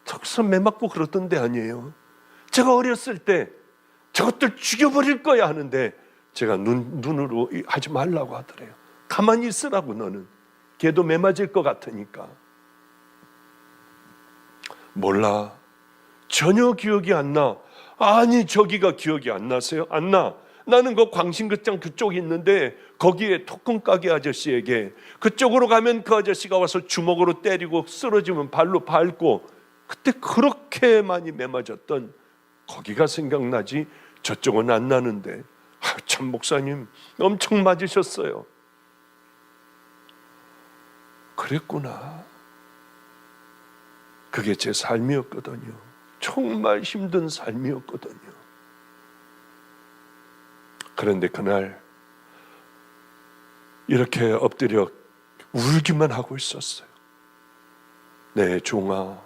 턱선 매 맞고 그러던 데 아니에요. 제가 어렸을 때 저것들 죽여버릴 거야 하는데 제가 눈으로 하지 말라고 하더래요. 가만히 있으라고. 너는 걔도 매 맞을 것 같으니까. 몰라, 전혀 기억이 안 나. 아니, 저기가 기억이 안 나세요? 안 나. 나는 그 광신극장 그쪽에 있는데 거기에 토큰 가게 아저씨에게 그쪽으로 가면 그 아저씨가 와서 주먹으로 때리고 쓰러지면 발로 밟고, 그때 그렇게 많이 매맞았던 거기가 생각나지 저쪽은 안 나는데. 참, 목사님 엄청 맞으셨어요. 그랬구나. 그게 제 삶이었거든요. 정말 힘든 삶이었거든요. 그런데 그날 이렇게 엎드려 울기만 하고 있었어요. 내 종아,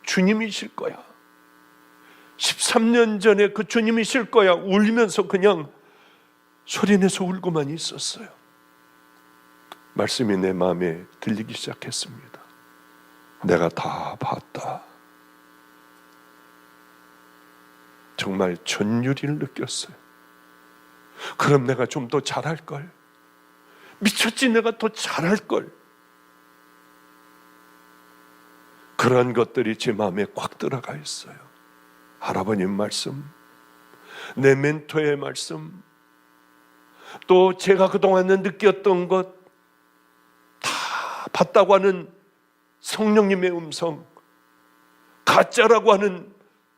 주님이실 거야. 13년 전에 그 주님이실 거야. 울면서 그냥 소리내서 울고만 있었어요. 말씀이 내 마음에 들리기 시작했습니다. 내가 다 봤다. 정말 전율을 느꼈어요. 그럼 내가 좀 더 잘할걸. 미쳤지, 내가 더 잘할걸. 그러한 것들이 제 마음에 꽉 들어가 있어요. 할아버님 말씀, 내 멘토의 말씀, 또 제가 그동안에 느꼈던 것 다 봤다고 하는 성령님의 음성, 가짜라고 하는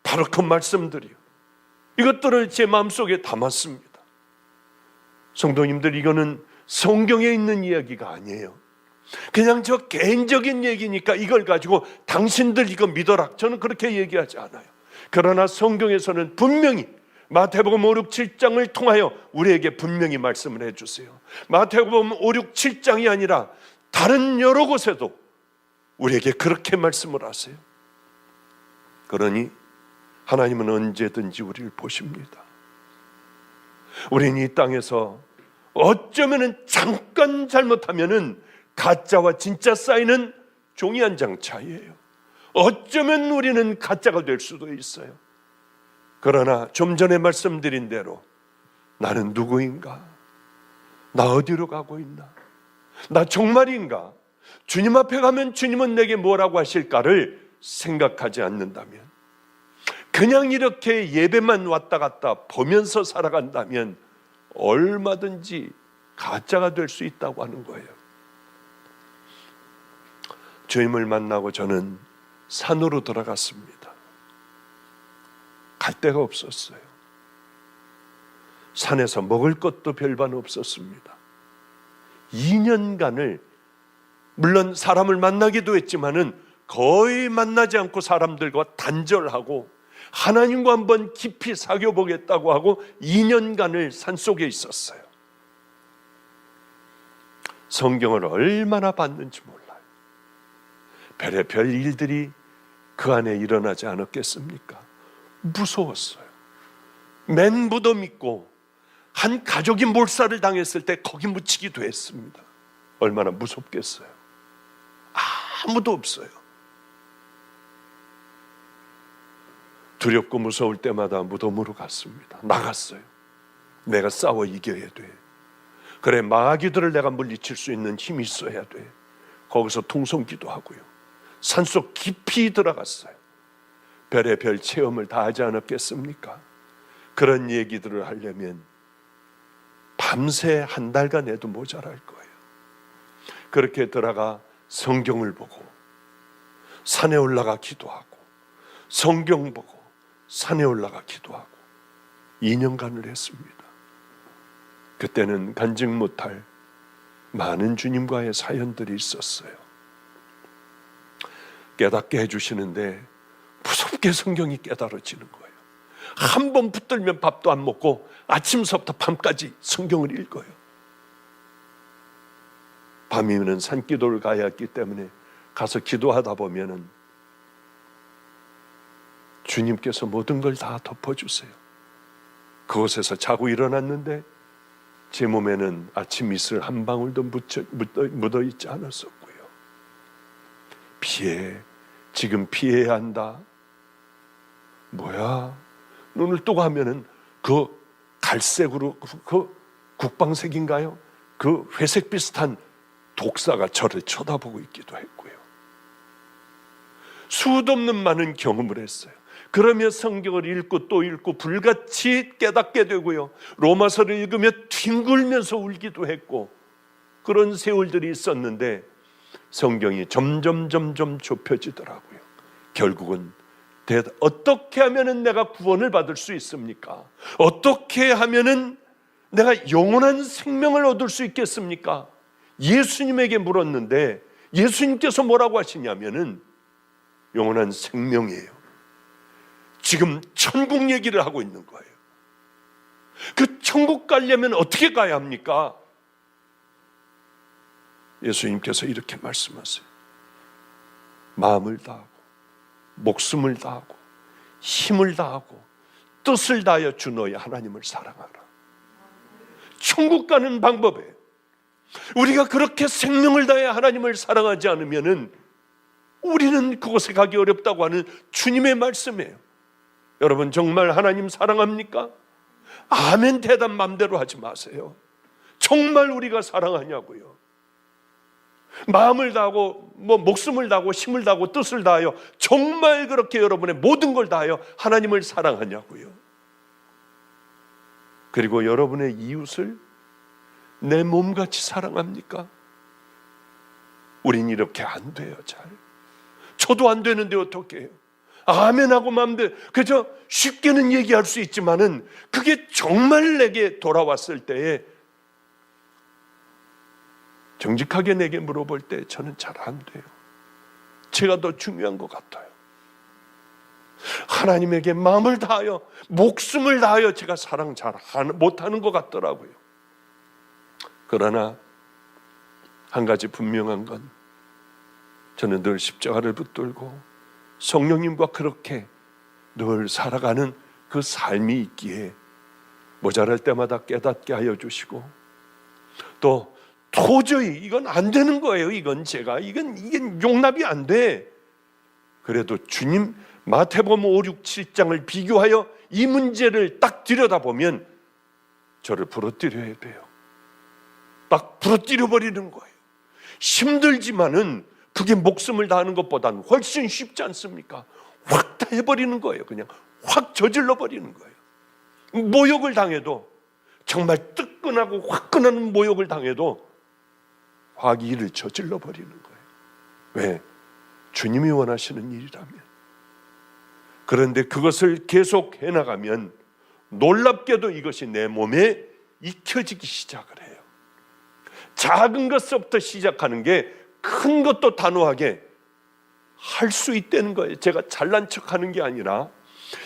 바로 그 말씀들이요. 이것들을 제 마음속에 담았습니다. 성도님들, 이거는 성경에 있는 이야기가 아니에요. 그냥 저 개인적인 얘기니까 이걸 가지고 당신들 이거 믿어라, 저는 그렇게 얘기하지 않아요. 그러나 성경에서는 분명히 마태복음 5, 6, 7장을 통하여 우리에게 분명히 말씀을 해주세요. 마태복음 5, 6, 7장이 아니라 다른 여러 곳에도 우리에게 그렇게 말씀을 하세요. 그러니 하나님은 언제든지 우리를 보십니다. 우리는 이 땅에서 어쩌면은 잠깐 잘못하면은 가짜와 진짜 쌓이는 종이 한 장 차이예요. 어쩌면 우리는 가짜가 될 수도 있어요. 그러나 좀 전에 말씀드린 대로 나는 누구인가? 나 어디로 가고 있나? 나 정말인가? 주님 앞에 가면 주님은 내게 뭐라고 하실까를 생각하지 않는다면, 그냥 이렇게 예배만 왔다 갔다 보면서 살아간다면 얼마든지 가짜가 될 수 있다고 하는 거예요. 주님을 만나고 저는 산으로 들어갔습니다. 갈 데가 없었어요. 산에서 먹을 것도 별반 없었습니다. 2년간을 물론 사람을 만나기도 했지만은 거의 만나지 않고 사람들과 단절하고 하나님과 한번 깊이 사귀어보겠다고 하고 2년간을 산속에 있었어요. 성경을 얼마나 봤는지 몰라요. 별의별 일들이 그 안에 일어나지 않았겠습니까? 무서웠어요. 맨 무덤 있고 한 가족이 몰살을 당했을 때 거기 묻히기도 했습니다. 얼마나 무섭겠어요. 아무도 없어요. 두렵고 무서울 때마다 무덤으로 갔습니다. 나갔어요. 내가 싸워 이겨야 돼. 그래, 마귀들을 내가 물리칠 수 있는 힘이 있어야 돼. 거기서 통성기도 하고요. 산속 깊이 들어갔어요. 별의별 체험을 다 하지 않았겠습니까? 그런 얘기들을 하려면 밤새 한 달간 해도 모자랄 거예요. 그렇게 들어가 성경을 보고 산에 올라가 기도하고 성경 보고 산에 올라가 기도하고 2년간을 했습니다. 그때는 간증 못할 많은 주님과의 사연들이 있었어요. 깨닫게 해주시는데 무섭게 성경이 깨달아지는 거예요. 한 번 붙들면 밥도 안 먹고 아침서부터 밤까지 성경을 읽어요. 밤이면 산기도를 가야 했기 때문에 가서 기도하다 보면은 주님께서 모든 걸 다 덮어주세요. 그곳에서 자고 일어났는데 제 몸에는 아침 이슬 한 방울도 묻어있지 않았었고요. 피해, 지금 피해야 한다. 뭐야? 눈을 뜨고 하면은 그 갈색으로, 그 국방색인가요? 그 회색 비슷한 독사가 저를 쳐다보고 있기도 했고요. 수도 없는 많은 경험을 했어요. 그러며 성경을 읽고 또 읽고 불같이 깨닫게 되고요. 로마서를 읽으며 뒹굴면서 울기도 했고, 그런 세월들이 있었는데 성경이 점점 좁혀지더라고요. 결국은 어떻게 하면은 내가 구원을 받을 수 있습니까? 어떻게 하면은 내가 영원한 생명을 얻을 수 있겠습니까? 예수님에게 물었는데 예수님께서 뭐라고 하시냐면은 영원한 생명이에요. 지금 천국 얘기를 하고 있는 거예요. 그 천국 가려면 어떻게 가야 합니까? 예수님께서 이렇게 말씀하세요. 마음을 다하고 목숨을 다하고 힘을 다하고 뜻을 다하여 주 너의 하나님을 사랑하라. 천국 가는 방법이에요. 우리가 그렇게 생명을 다해 하나님을 사랑하지 않으면은 우리는 그곳에 가기 어렵다고 하는 주님의 말씀이에요. 여러분 정말 하나님 사랑합니까? 아멘 대답 맘대로 하지 마세요. 정말 우리가 사랑하냐고요. 마음을 다하고 목숨을 다하고 힘을 다하고 뜻을 다하여 정말 그렇게 여러분의 모든 걸 다하여 하나님을 사랑하냐고요. 그리고 여러분의 이웃을 내 몸같이 사랑합니까? 우린 이렇게 안 돼요. 잘. 저도 안 되는데 어떻게 해요? 아멘하고 마음대로 그저 쉽게는 얘기할 수 있지만은 그게 정말 내게 돌아왔을 때에 정직하게 내게 물어볼 때 저는 잘 안 돼요. 제가 더 중요한 것 같아요. 하나님에게 마음을 다하여 목숨을 다하여 제가 사랑 잘 못하는 것 같더라고요. 그러나 한 가지 분명한 건 저는 늘 십자가를 붙들고 성령님과 그렇게 늘 살아가는 그 삶이 있기에 모자랄 때마다 깨닫게 하여 주시고 또 도저히 이건 안 되는 거예요. 이건 용납이 안 돼. 그래도 주님 마태복음 5, 6, 7장을 비교하여 이 문제를 딱 들여다보면 저를 부러뜨려야 돼요. 딱 부러뜨려 버리는 거예요. 힘들지만은 그게 목숨을 다하는 것보다는 훨씬 쉽지 않습니까? 확 다 해버리는 거예요. 그냥 확 저질러 버리는 거예요. 모욕을 당해도 정말 뜨끈하고 화끈한 모욕을 당해도 확 일을 저질러 버리는 거예요. 왜? 주님이 원하시는 일이라면. 그런데 그것을 계속 해나가면 놀랍게도 이것이 내 몸에 익혀지기 시작을 해요. 작은 것부터 시작하는 게 큰 것도 단호하게 할 수 있다는 거예요. 제가 잘난 척하는 게 아니라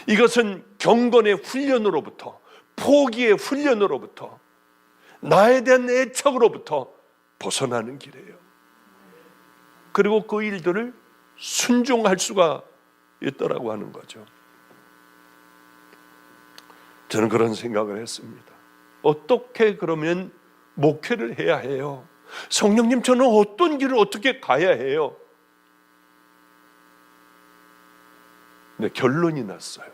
이것은 경건의 훈련으로부터, 포기의 훈련으로부터, 나에 대한 애착으로부터 벗어나는 길이에요. 그리고 그 일들을 순종할 수가 있더라고 하는 거죠. 저는 그런 생각을 했습니다. 어떻게 그러면 목회를 해야 해요? 성령님, 저는 어떤 길을 어떻게 가야 해요? 근데 결론이 났어요.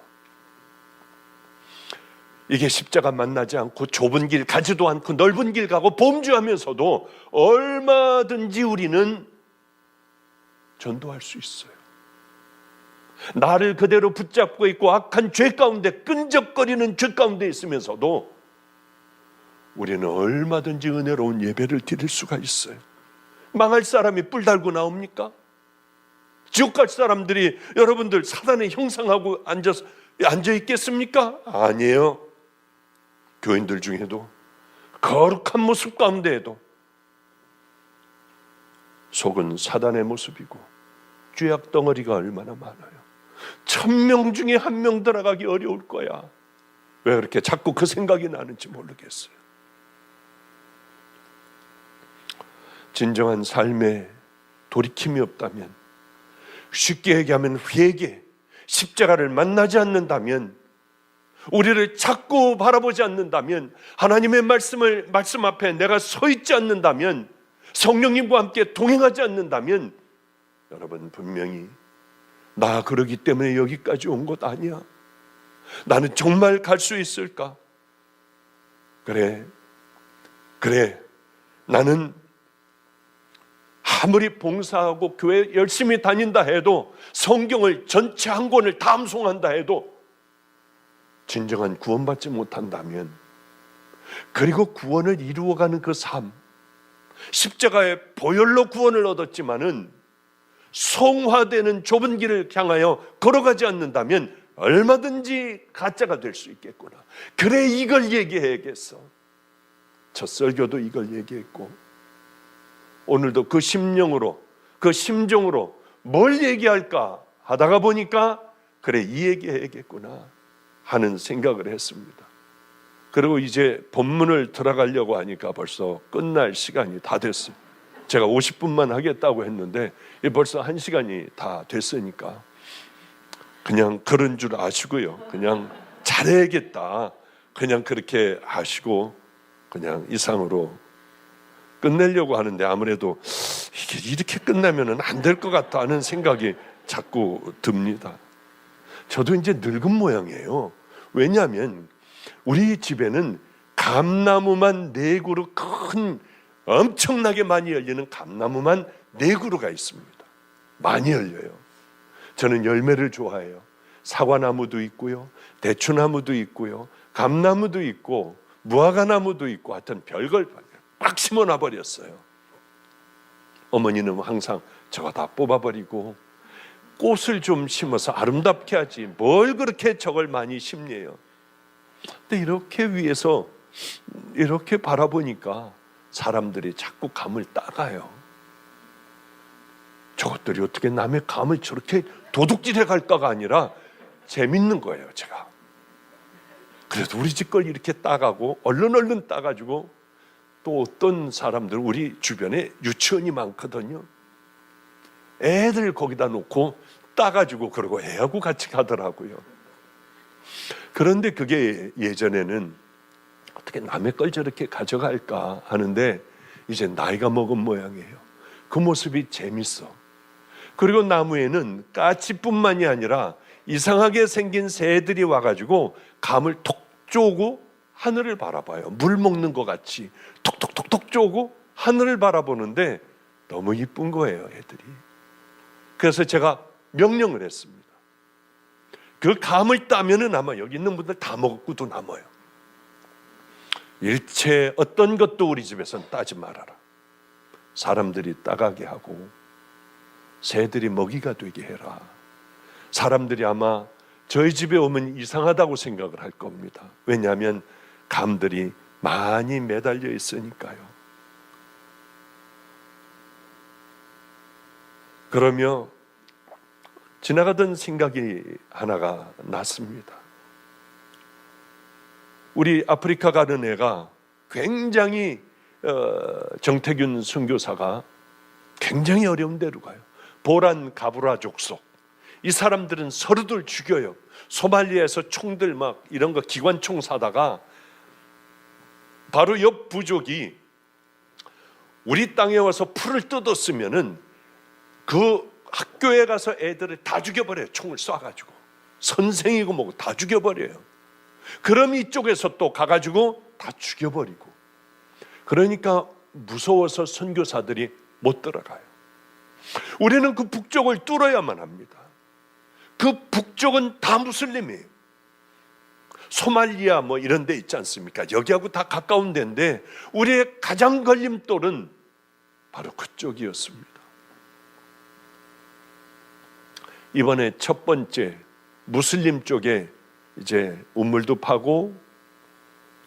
이게 십자가 만나지 않고 좁은 길 가지도 않고 넓은 길 가고 범죄하면서도 얼마든지 우리는 전도할 수 있어요. 나를 그대로 붙잡고 있고 악한 죄 가운데 끈적거리는 죄 가운데 있으면서도 우리는 얼마든지 은혜로운 예배를 드릴 수가 있어요. 망할 사람이 뿔 달고 나옵니까? 지옥 갈 사람들이 여러분들 사단의 형상하고 앉아 있겠습니까? 아니에요. 교인들 중에도 거룩한 모습 가운데에도 속은 사단의 모습이고 죄악 덩어리가 얼마나 많아요. 1000명 중에 1명 들어가기 어려울 거야. 왜 그렇게 자꾸 그 생각이 나는지 모르겠어요. 진정한 삶에 돌이킴이 없다면, 쉽게 얘기하면 회개, 십자가를 만나지 않는다면, 우리를 자꾸 바라보지 않는다면, 하나님의 말씀 앞에 내가 서 있지 않는다면, 성령님과 함께 동행하지 않는다면, 여러분 분명히 나 그러기 때문에 여기까지 온 것 아니야. 나는 정말 갈 수 있을까? 그래. 나는 아무리 봉사하고 교회 열심히 다닌다 해도, 성경을 전체 한 권을 다 암송한다 해도 진정한 구원받지 못한다면, 그리고 구원을 이루어가는 그 삶, 십자가의 보혈로 구원을 얻었지만은 성화되는 좁은 길을 향하여 걸어가지 않는다면 얼마든지 가짜가 될 수 있겠구나. 그래, 이걸 얘기해야겠어. 첫 설교도 이걸 얘기했고, 오늘도 그 심령으로, 그 심정으로 뭘 얘기할까 하다가 보니까 그래, 이 얘기해야겠구나 하는 생각을 했습니다. 그리고 이제 본문을 들어가려고 하니까 벌써 끝날 시간이 다 됐어요. 제가 50분만 하겠다고 했는데 벌써 1시간이 다 됐으니까 그냥 그런 줄 아시고요, 그냥 잘해야겠다, 그냥 그렇게 아시고 그냥 이상으로 끝내려고 하는데, 아무래도 이게 이렇게 끝나면 안 될 것 같다는 생각이 자꾸 듭니다. 저도 이제 늙은 모양이에요. 왜냐하면 우리 집에는 감나무만 4그루, 큰 엄청나게 많이 열리는 감나무만 4그루가 있습니다. 많이 열려요. 저는 열매를 좋아해요. 사과나무도 있고요, 대추나무도 있고요, 감나무도 있고 무화과나무도 있고, 하여튼 별걸 막 심어놔 버렸어요. 어머니는 항상 저거 다 뽑아버리고 꽃을 좀 심어서 아름답게 하지 뭘 그렇게 저걸 많이 심네요. 근데 이렇게 위에서 이렇게 바라보니까 사람들이 자꾸 감을 따가요. 저것들이 어떻게 남의 감을 저렇게 도둑질해 갈까가 아니라 재밌는 거예요. 제가 그래도 우리 집 걸 이렇게 따가고 얼른 따가지고, 또 어떤 사람들, 우리 주변에 유치원이 많거든요. 애들 거기다 놓고 따가지고 그러고 애하고 같이 가더라고요. 그런데 그게 예전에는 어떻게 남의 걸 저렇게 가져갈까 하는데 이제 나이가 먹은 모양이에요. 그 모습이 재밌어. 그리고 나무에는 까치뿐만이 아니라 이상하게 생긴 새들이 와가지고 감을 톡 쪼고 하늘을 바라봐요. 물 먹는 것 같이 톡톡톡톡 쪼고 하늘을 바라보는데 너무 이쁜 거예요, 애들이. 그래서 제가 명령을 했습니다. 그 감을 따면은 아마 여기 있는 분들 다 먹고도 남아요. 일체 어떤 것도 우리 집에서는 따지 말아라. 사람들이 따가게 하고 새들이 먹이가 되게 해라. 사람들이 아마 저희 집에 오면 이상하다고 생각을 할 겁니다. 왜냐하면 감들이 많이 매달려 있으니까요. 그러며 지나가던 생각이 하나가 났습니다. 우리 아프리카 가는 애가 굉장히 정태균 선교사가 굉장히 어려운 데로 가요. 보란 가브라 족속. 이 사람들은 서로들 죽여요. 소말리아에서 총들 막 이런 거 기관총 사다가 바로 옆 부족이 우리 땅에 와서 풀을 뜯었으면은 그 학교에 가서 애들을 다 죽여버려요. 총을 쏴가지고. 선생이고 뭐고 다 죽여버려요. 그럼 이쪽에서 또 가가지고 다 죽여버리고. 그러니까 무서워서 선교사들이 못 들어가요. 우리는 그 북쪽을 뚫어야만 합니다. 그 북쪽은 다 무슬림이에요. 소말리아 뭐 이런 데 있지 않습니까? 여기하고 다 가까운 데인데 우리의 가장 걸림돌은 바로 그쪽이었습니다. 이번에 첫 번째 무슬림 쪽에 이제 우물도 파고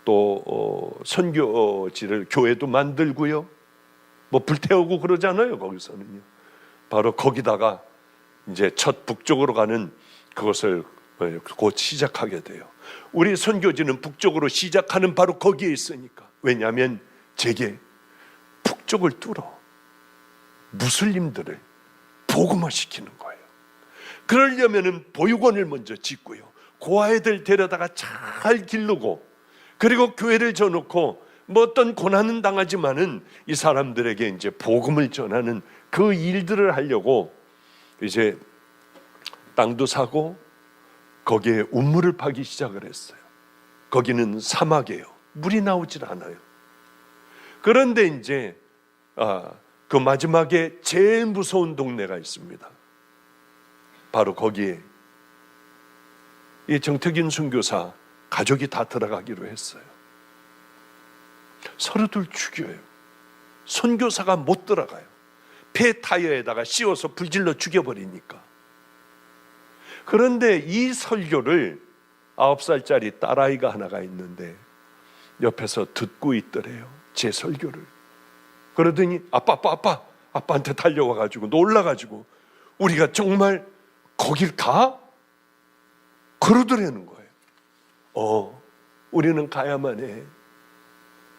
또 선교지를 교회도 만들고요. 뭐 불태우고 그러잖아요. 거기서는요. 바로 거기다가 이제 첫 북쪽으로 가는 그것을 곧 시작하게 돼요. 우리 선교지는 북쪽으로 시작하는 바로 거기에 있으니까. 왜냐하면 제게 북쪽을 뚫어 무슬림들을 복음화시키는 거예요. 그러려면은 보육원을 먼저 짓고요. 고아애들 데려다가 잘 기르고, 그리고 교회를 져놓고 뭐 어떤 고난은 당하지만은 이 사람들에게 이제 복음을 전하는 그 일들을 하려고 이제 땅도 사고 거기에 우물을 파기 시작을 했어요. 거기는 사막이에요. 물이 나오질 않아요. 그런데 이제 그 마지막에 제일 무서운 동네가 있습니다. 바로 거기에 이 정태균 선교사 가족이 다 들어가기로 했어요. 서로들 죽여요. 선교사가 못 들어가요. 폐 타이어에다가 씌워서 불질러 죽여버리니까. 그런데 이 설교를 9살짜리 딸아이가 하나가 있는데 옆에서 듣고 있더래요. 제 설교를. 그러더니 아빠한테 달려와가지고 놀라가지고 우리가 정말 거길 가? 그러더라는 거예요. 우리는 가야만 해.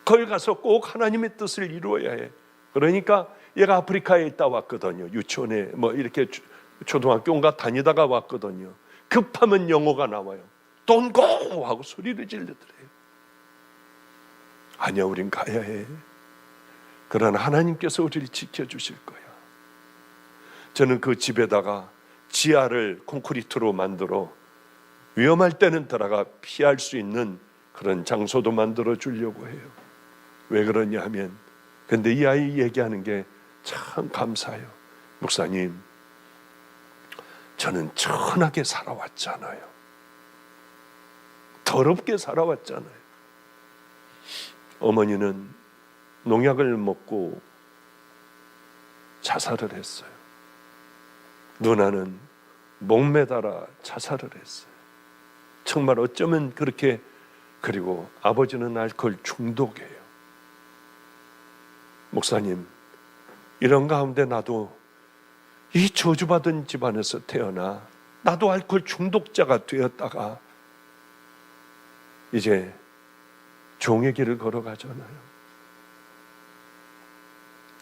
거기 가서 꼭 하나님의 뜻을 이루어야 해. 그러니까 얘가 아프리카에 있다 왔거든요. 유치원에 뭐 이렇게 초등학교인가 다니다가 왔거든요. 급하면 영어가 나와요. Don't go! 하고 소리를 질르더래요. 아니야, 우린 가야 해. 그러나 하나님께서 우리를 지켜주실 거야. 저는 그 집에다가 지하를 콘크리트로 만들어 위험할 때는 들어가 피할 수 있는 그런 장소도 만들어 주려고 해요. 왜 그러냐 하면, 근데 이 아이 얘기하는 게 참 감사해요. 목사님, 저는 천하게 살아왔잖아요. 더럽게 살아왔잖아요. 어머니는 농약을 먹고 자살을 했어요. 누나는 목매달아 자살을 했어요. 정말 어쩌면 그렇게. 그리고 아버지는 알코올 중독이에요. 목사님, 이런 가운데 나도 이 저주받은 집안에서 태어나 나도 알코올 중독자가 되었다가 이제 종의 길을 걸어가잖아요.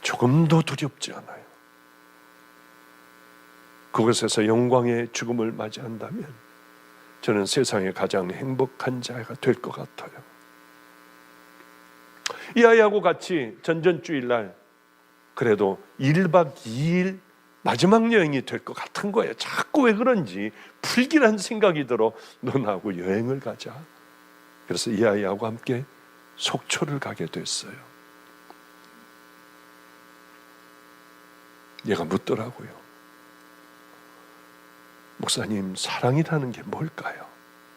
조금도 두렵지 않아요. 그곳에서 영광의 죽음을 맞이한다면 저는 세상에 가장 행복한 자가 될 것 같아요. 이 아이하고 같이 전전주일날 그래도 1박 2일 마지막 여행이 될 것 같은 거예요. 자꾸 왜 그런지 불길한 생각이 들어 너나하고 여행을 가자. 그래서 이 아이하고 함께 속초를 가게 됐어요. 얘가 묻더라고요. 목사님, 사랑이라는 게 뭘까요?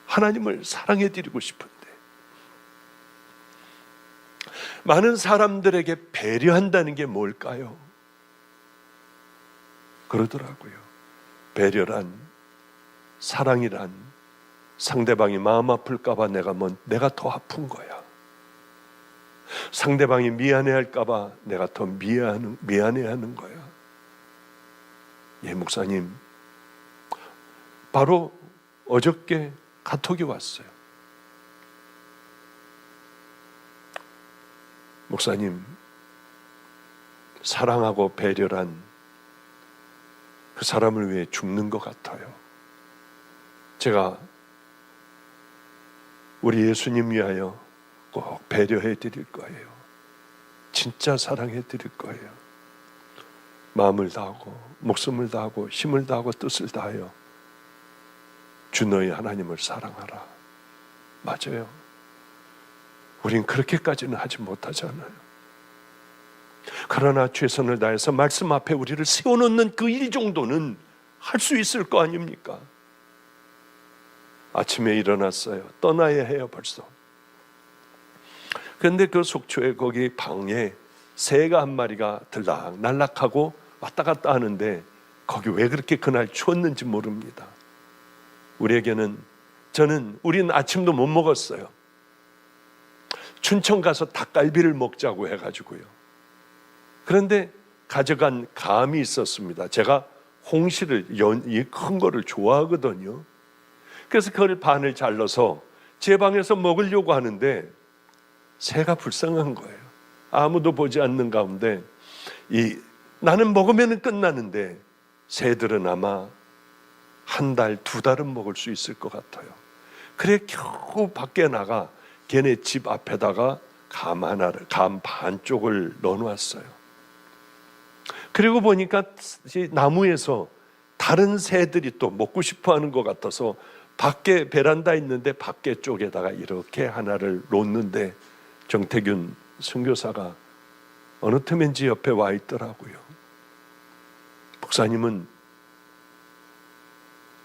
하나님을 사랑해드리고 싶은데 많은 사람들에게 배려한다는 게 뭘까요? 그러더라고요. 배려란, 사랑이란 상대방이 마음 아플까봐 내가 더 아픈 거야. 상대방이 미안해할까봐 내가 더 미안해하는 거야. 예, 목사님, 바로 어저께 카톡이 왔어요. 목사님, 사랑하고 배려란 그 사람을 위해 죽는 것 같아요. 제가 우리 예수님 위하여 꼭 배려해 드릴 거예요. 진짜 사랑해 드릴 거예요. 마음을 다하고 목숨을 다하고 힘을 다하고 뜻을 다하여 주 너희 하나님을 사랑하라. 맞아요. 우린 그렇게까지는 하지 못하잖아요. 그러나 최선을 다해서 말씀 앞에 우리를 세워놓는 그 일 정도는 할 수 있을 거 아닙니까? 아침에 일어났어요. 떠나야 해요, 벌써. 그런데 그 속초에 거기 방에 새가 한 마리가 들락날락하고 왔다 갔다 하는데 거기 왜 그렇게 그날 추웠는지 모릅니다. 우리는 아침도 못 먹었어요. 춘천 가서 닭갈비를 먹자고 해가지고요. 그런데 가져간 감이 있었습니다. 제가 홍시를 큰 거를 좋아하거든요. 그래서 그걸 반을 잘라서 제 방에서 먹으려고 하는데 새가 불쌍한 거예요. 아무도 보지 않는 가운데 나는 먹으면 끝나는데 새들은 아마 한 달, 두 달은 먹을 수 있을 것 같아요. 그래 겨우 밖에 나가 걔네 집 앞에다가 감 반쪽을 넣어놨어요. 그리고 보니까 나무에서 다른 새들이 또 먹고 싶어 하는 것 같아서 밖에 베란다 있는데 밖에 쪽에다가 이렇게 하나를 놓는데 정태균 선교사가 어느 틈인지 옆에 와 있더라고요. 목사님은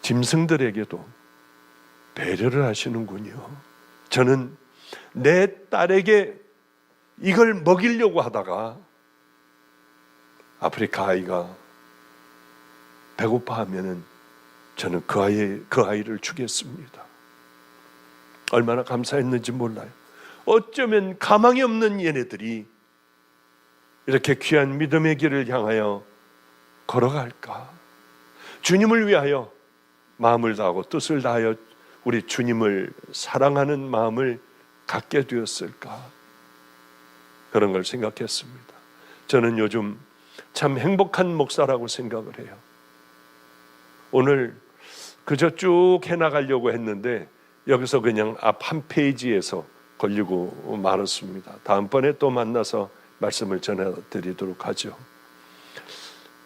짐승들에게도 배려를 하시는군요. 저는 내 딸에게 이걸 먹이려고 하다가 아프리카 아이가 배고파하면은 저는 그 아이를 주겠습니다. 얼마나 감사했는지 몰라요. 어쩌면 가망이 없는 얘네들이 이렇게 귀한 믿음의 길을 향하여 걸어갈까? 주님을 위하여 마음을 다하고 뜻을 다하여 우리 주님을 사랑하는 마음을 갖게 되었을까? 그런 걸 생각했습니다. 저는 요즘 참 행복한 목사라고 생각을 해요. 오늘 그저 쭉 해나가려고 했는데 여기서 그냥 앞 한 페이지에서 걸리고 말았습니다. 다음번에 또 만나서 말씀을 전해드리도록 하죠.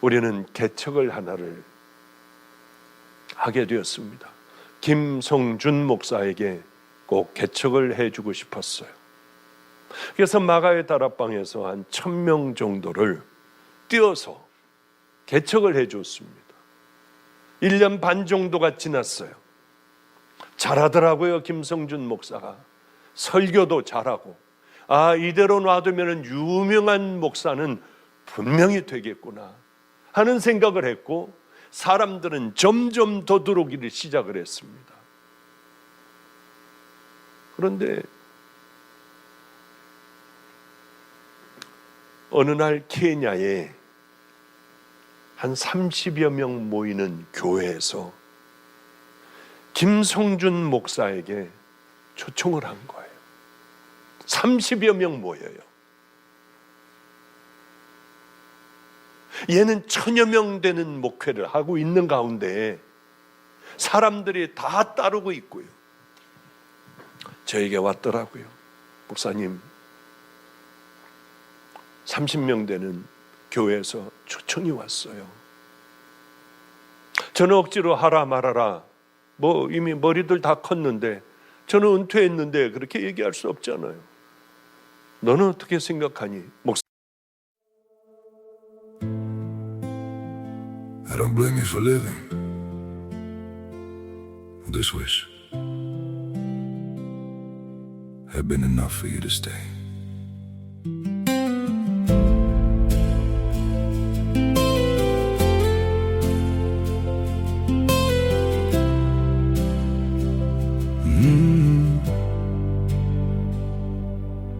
우리는 개척을 하나를 하게 되었습니다. 김성준 목사에게 꼭 개척을 해주고 싶었어요. 그래서 마가의 다락방에서 한 1,000명 정도를 띄어서 개척을 해줬습니다. 1년 반 정도가 지났어요. 잘하더라고요. 김성준 목사가 설교도 잘하고, 이대로 놔두면 유명한 목사는 분명히 되겠구나 하는 생각을 했고, 사람들은 점점 더 들어오기를 시작을 했습니다. 그런데 어느 날 케냐에 한 30여 명 모이는 교회에서 김성준 목사에게 초청을 한 거예요. 30여 명 모여요. 얘는 1,000여 명 되는 목회를 하고 있는 가운데 사람들이 다 따르고 있고요. 저에게 왔더라고요. 목사님, 30명 되는 교회에서 초청이 왔어요. 저는 억지로 하라 말아라, 이미 머리들 다 컸는데, 저는 은퇴했는데 그렇게 얘기할 수 없잖아요. 너는 어떻게 생각하니? I don't blame you for living this wish had been enough for you to stay.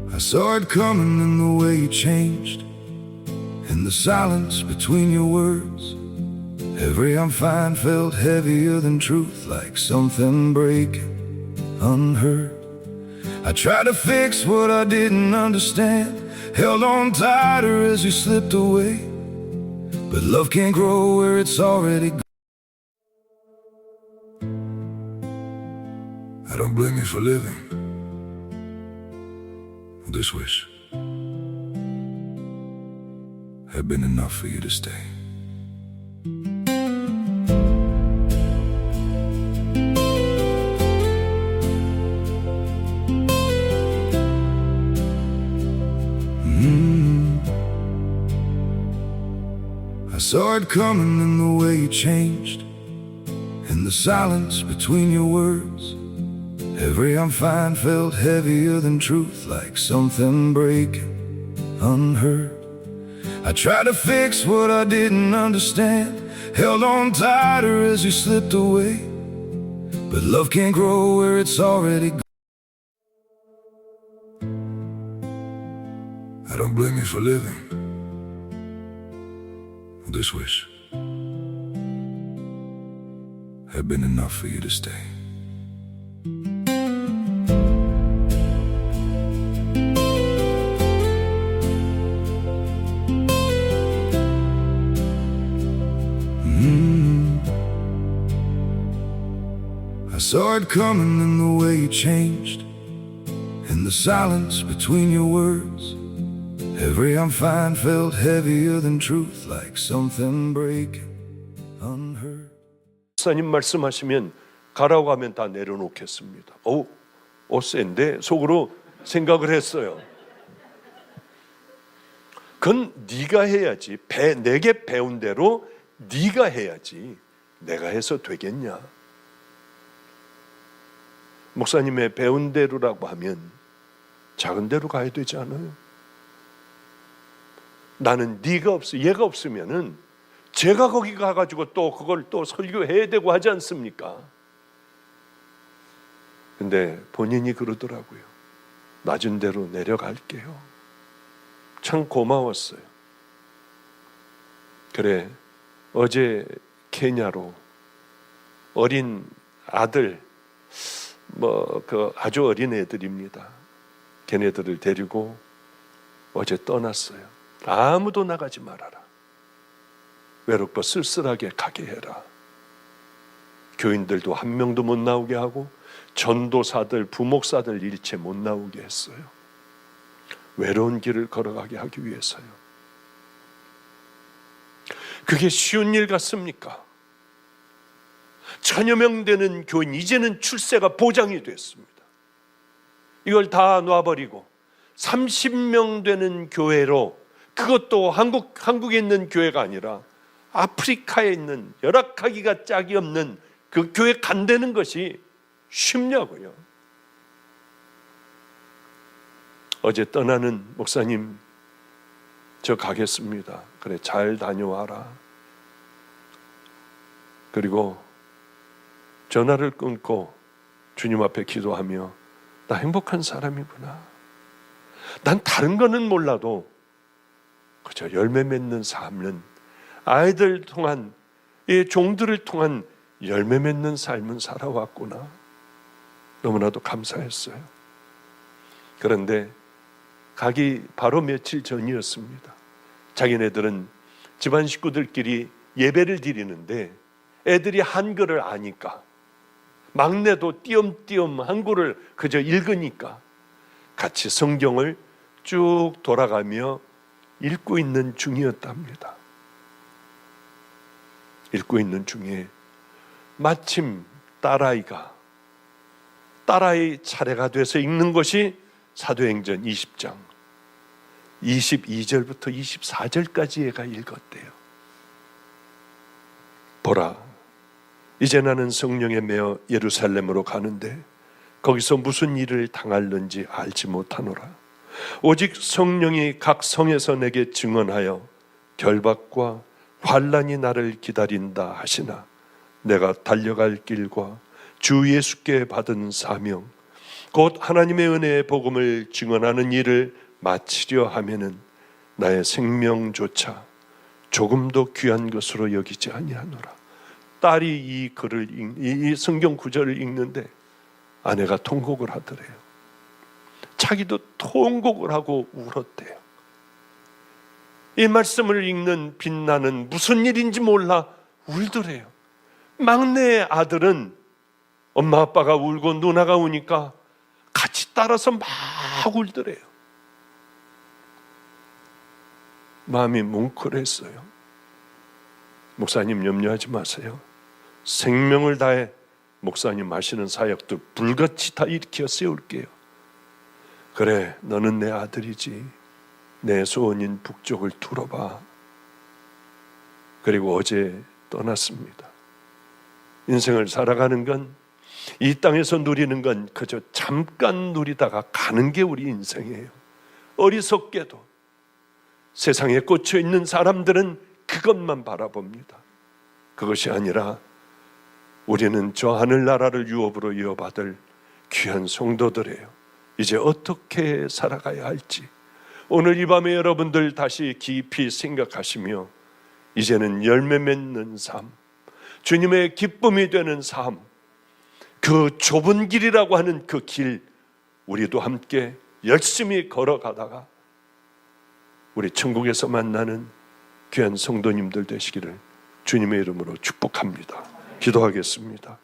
I saw it coming in the way you changed, in the silence between your words. Every I'm fine felt heavier than truth, like something breaking unheard. I tried to fix what I didn't understand, held on tighter as you slipped away. But love can't grow where it's already gone. I don't blame you for living this wish had been enough for you to stay. I saw it coming in the way you changed, in the silence between your words. Every I'm fine felt heavier than truth, like something breaking unheard. I tried to fix what I didn't understand, held on tighter as you slipped away. But love can't grow where it's already gone. I don't blame you for living this wish had been enough for you to stay. I saw it coming in the way you changed, in the silence between your words. Every I'm fine felt heavier than truth, like something breaking unheard. 목사님 말씀하시면 가라고 하면 다 내려놓겠습니다. 센데 속으로 생각을 했어요. 그건 네가 해야지. 내게 배운 대로 네가 해야지. 내가 해서 되겠냐? 목사님의 배운 대로라고 하면 작은 데로 가야 되지 않아요? 나는 얘가 없으면은 제가 거기 가가지고 또 그걸 또 설교해야 되고 하지 않습니까? 근데 본인이 그러더라고요. 낮은 데로 내려갈게요. 참 고마웠어요. 그래, 어제 케냐로 어린 아들, 아주 어린 애들입니다. 걔네들을 데리고 어제 떠났어요. 아무도 나가지 말아라. 외롭고 쓸쓸하게 가게 해라. 교인들도 한 명도 못 나오게 하고 전도사들, 부목사들 일체 못 나오게 했어요. 외로운 길을 걸어가게 하기 위해서요. 그게 쉬운 일 같습니까? 천여 명 되는 교인, 이제는 출세가 보장이 됐습니다. 이걸 다 놔버리고 30명 되는 교회로, 그것도 한국에 있는 교회가 아니라 아프리카에 있는 열악하기가 짝이 없는 그 교회 간다는 것이 쉽냐고요. 어제 떠나는 목사님, 저 가겠습니다. 그래, 잘 다녀와라. 그리고 전화를 끊고 주님 앞에 기도하며, 나 행복한 사람이구나. 난 다른 거는 몰라도 그저 열매 맺는 삶은, 아이들 통한, 이 종들을 통한 열매 맺는 삶은 살아왔구나. 너무나도 감사했어요. 그런데 가기 바로 며칠 전이었습니다. 자기네들은 집안 식구들끼리 예배를 드리는데 애들이 한글을 아니까, 막내도 띄엄띄엄 한글을 그저 읽으니까 같이 성경을 쭉 돌아가며 읽고 있는 중이었답니다. 읽고 있는 중에 마침 딸아이 차례가 돼서 읽는 것이 사도행전 20장 22절부터 24절까지 얘가 읽었대요. 보라, 이제 나는 성령에 매어 예루살렘으로 가는데 거기서 무슨 일을 당할는지 알지 못하노라. 오직 성령이 각 성에서 내게 증언하여 결박과 환난이 나를 기다린다 하시나, 내가 달려갈 길과 주 예수께 받은 사명, 곧 하나님의 은혜의 복음을 증언하는 일을 마치려 하면은 나의 생명조차 조금도 귀한 것으로 여기지 아니하노라. 딸이 이 글을 이 성경 구절을 읽는데 아내가 통곡을 하더래요. 자기도 통곡을 하고 울었대요. 이 말씀을 읽는 빛나는 무슨 일인지 몰라 울더래요. 막내 아들은 엄마 아빠가 울고 누나가 우니까 같이 따라서 막 울더래요. 마음이 뭉클했어요. 목사님, 염려하지 마세요. 생명을 다해 목사님 하시는 사역도 불같이 다 일으켜 세울게요. 그래, 너는 내 아들이지. 내 소원인 북쪽을 뚫어봐. 그리고 어제 떠났습니다. 인생을 살아가는 건, 이 땅에서 누리는 건 그저 잠깐 누리다가 가는 게 우리 인생이에요. 어리석게도 세상에 꽂혀 있는 사람들은 그것만 바라봅니다. 그것이 아니라 우리는 저 하늘나라를 유업으로 이어받을 귀한 성도들이에요. 이제 어떻게 살아가야 할지 오늘 이 밤에 여러분들 다시 깊이 생각하시며, 이제는 열매 맺는 삶, 주님의 기쁨이 되는 삶, 그 좁은 길이라고 하는 그 길, 우리도 함께 열심히 걸어가다가 우리 천국에서 만나는 귀한 성도님들 되시기를 주님의 이름으로 축복합니다. 기도하겠습니다.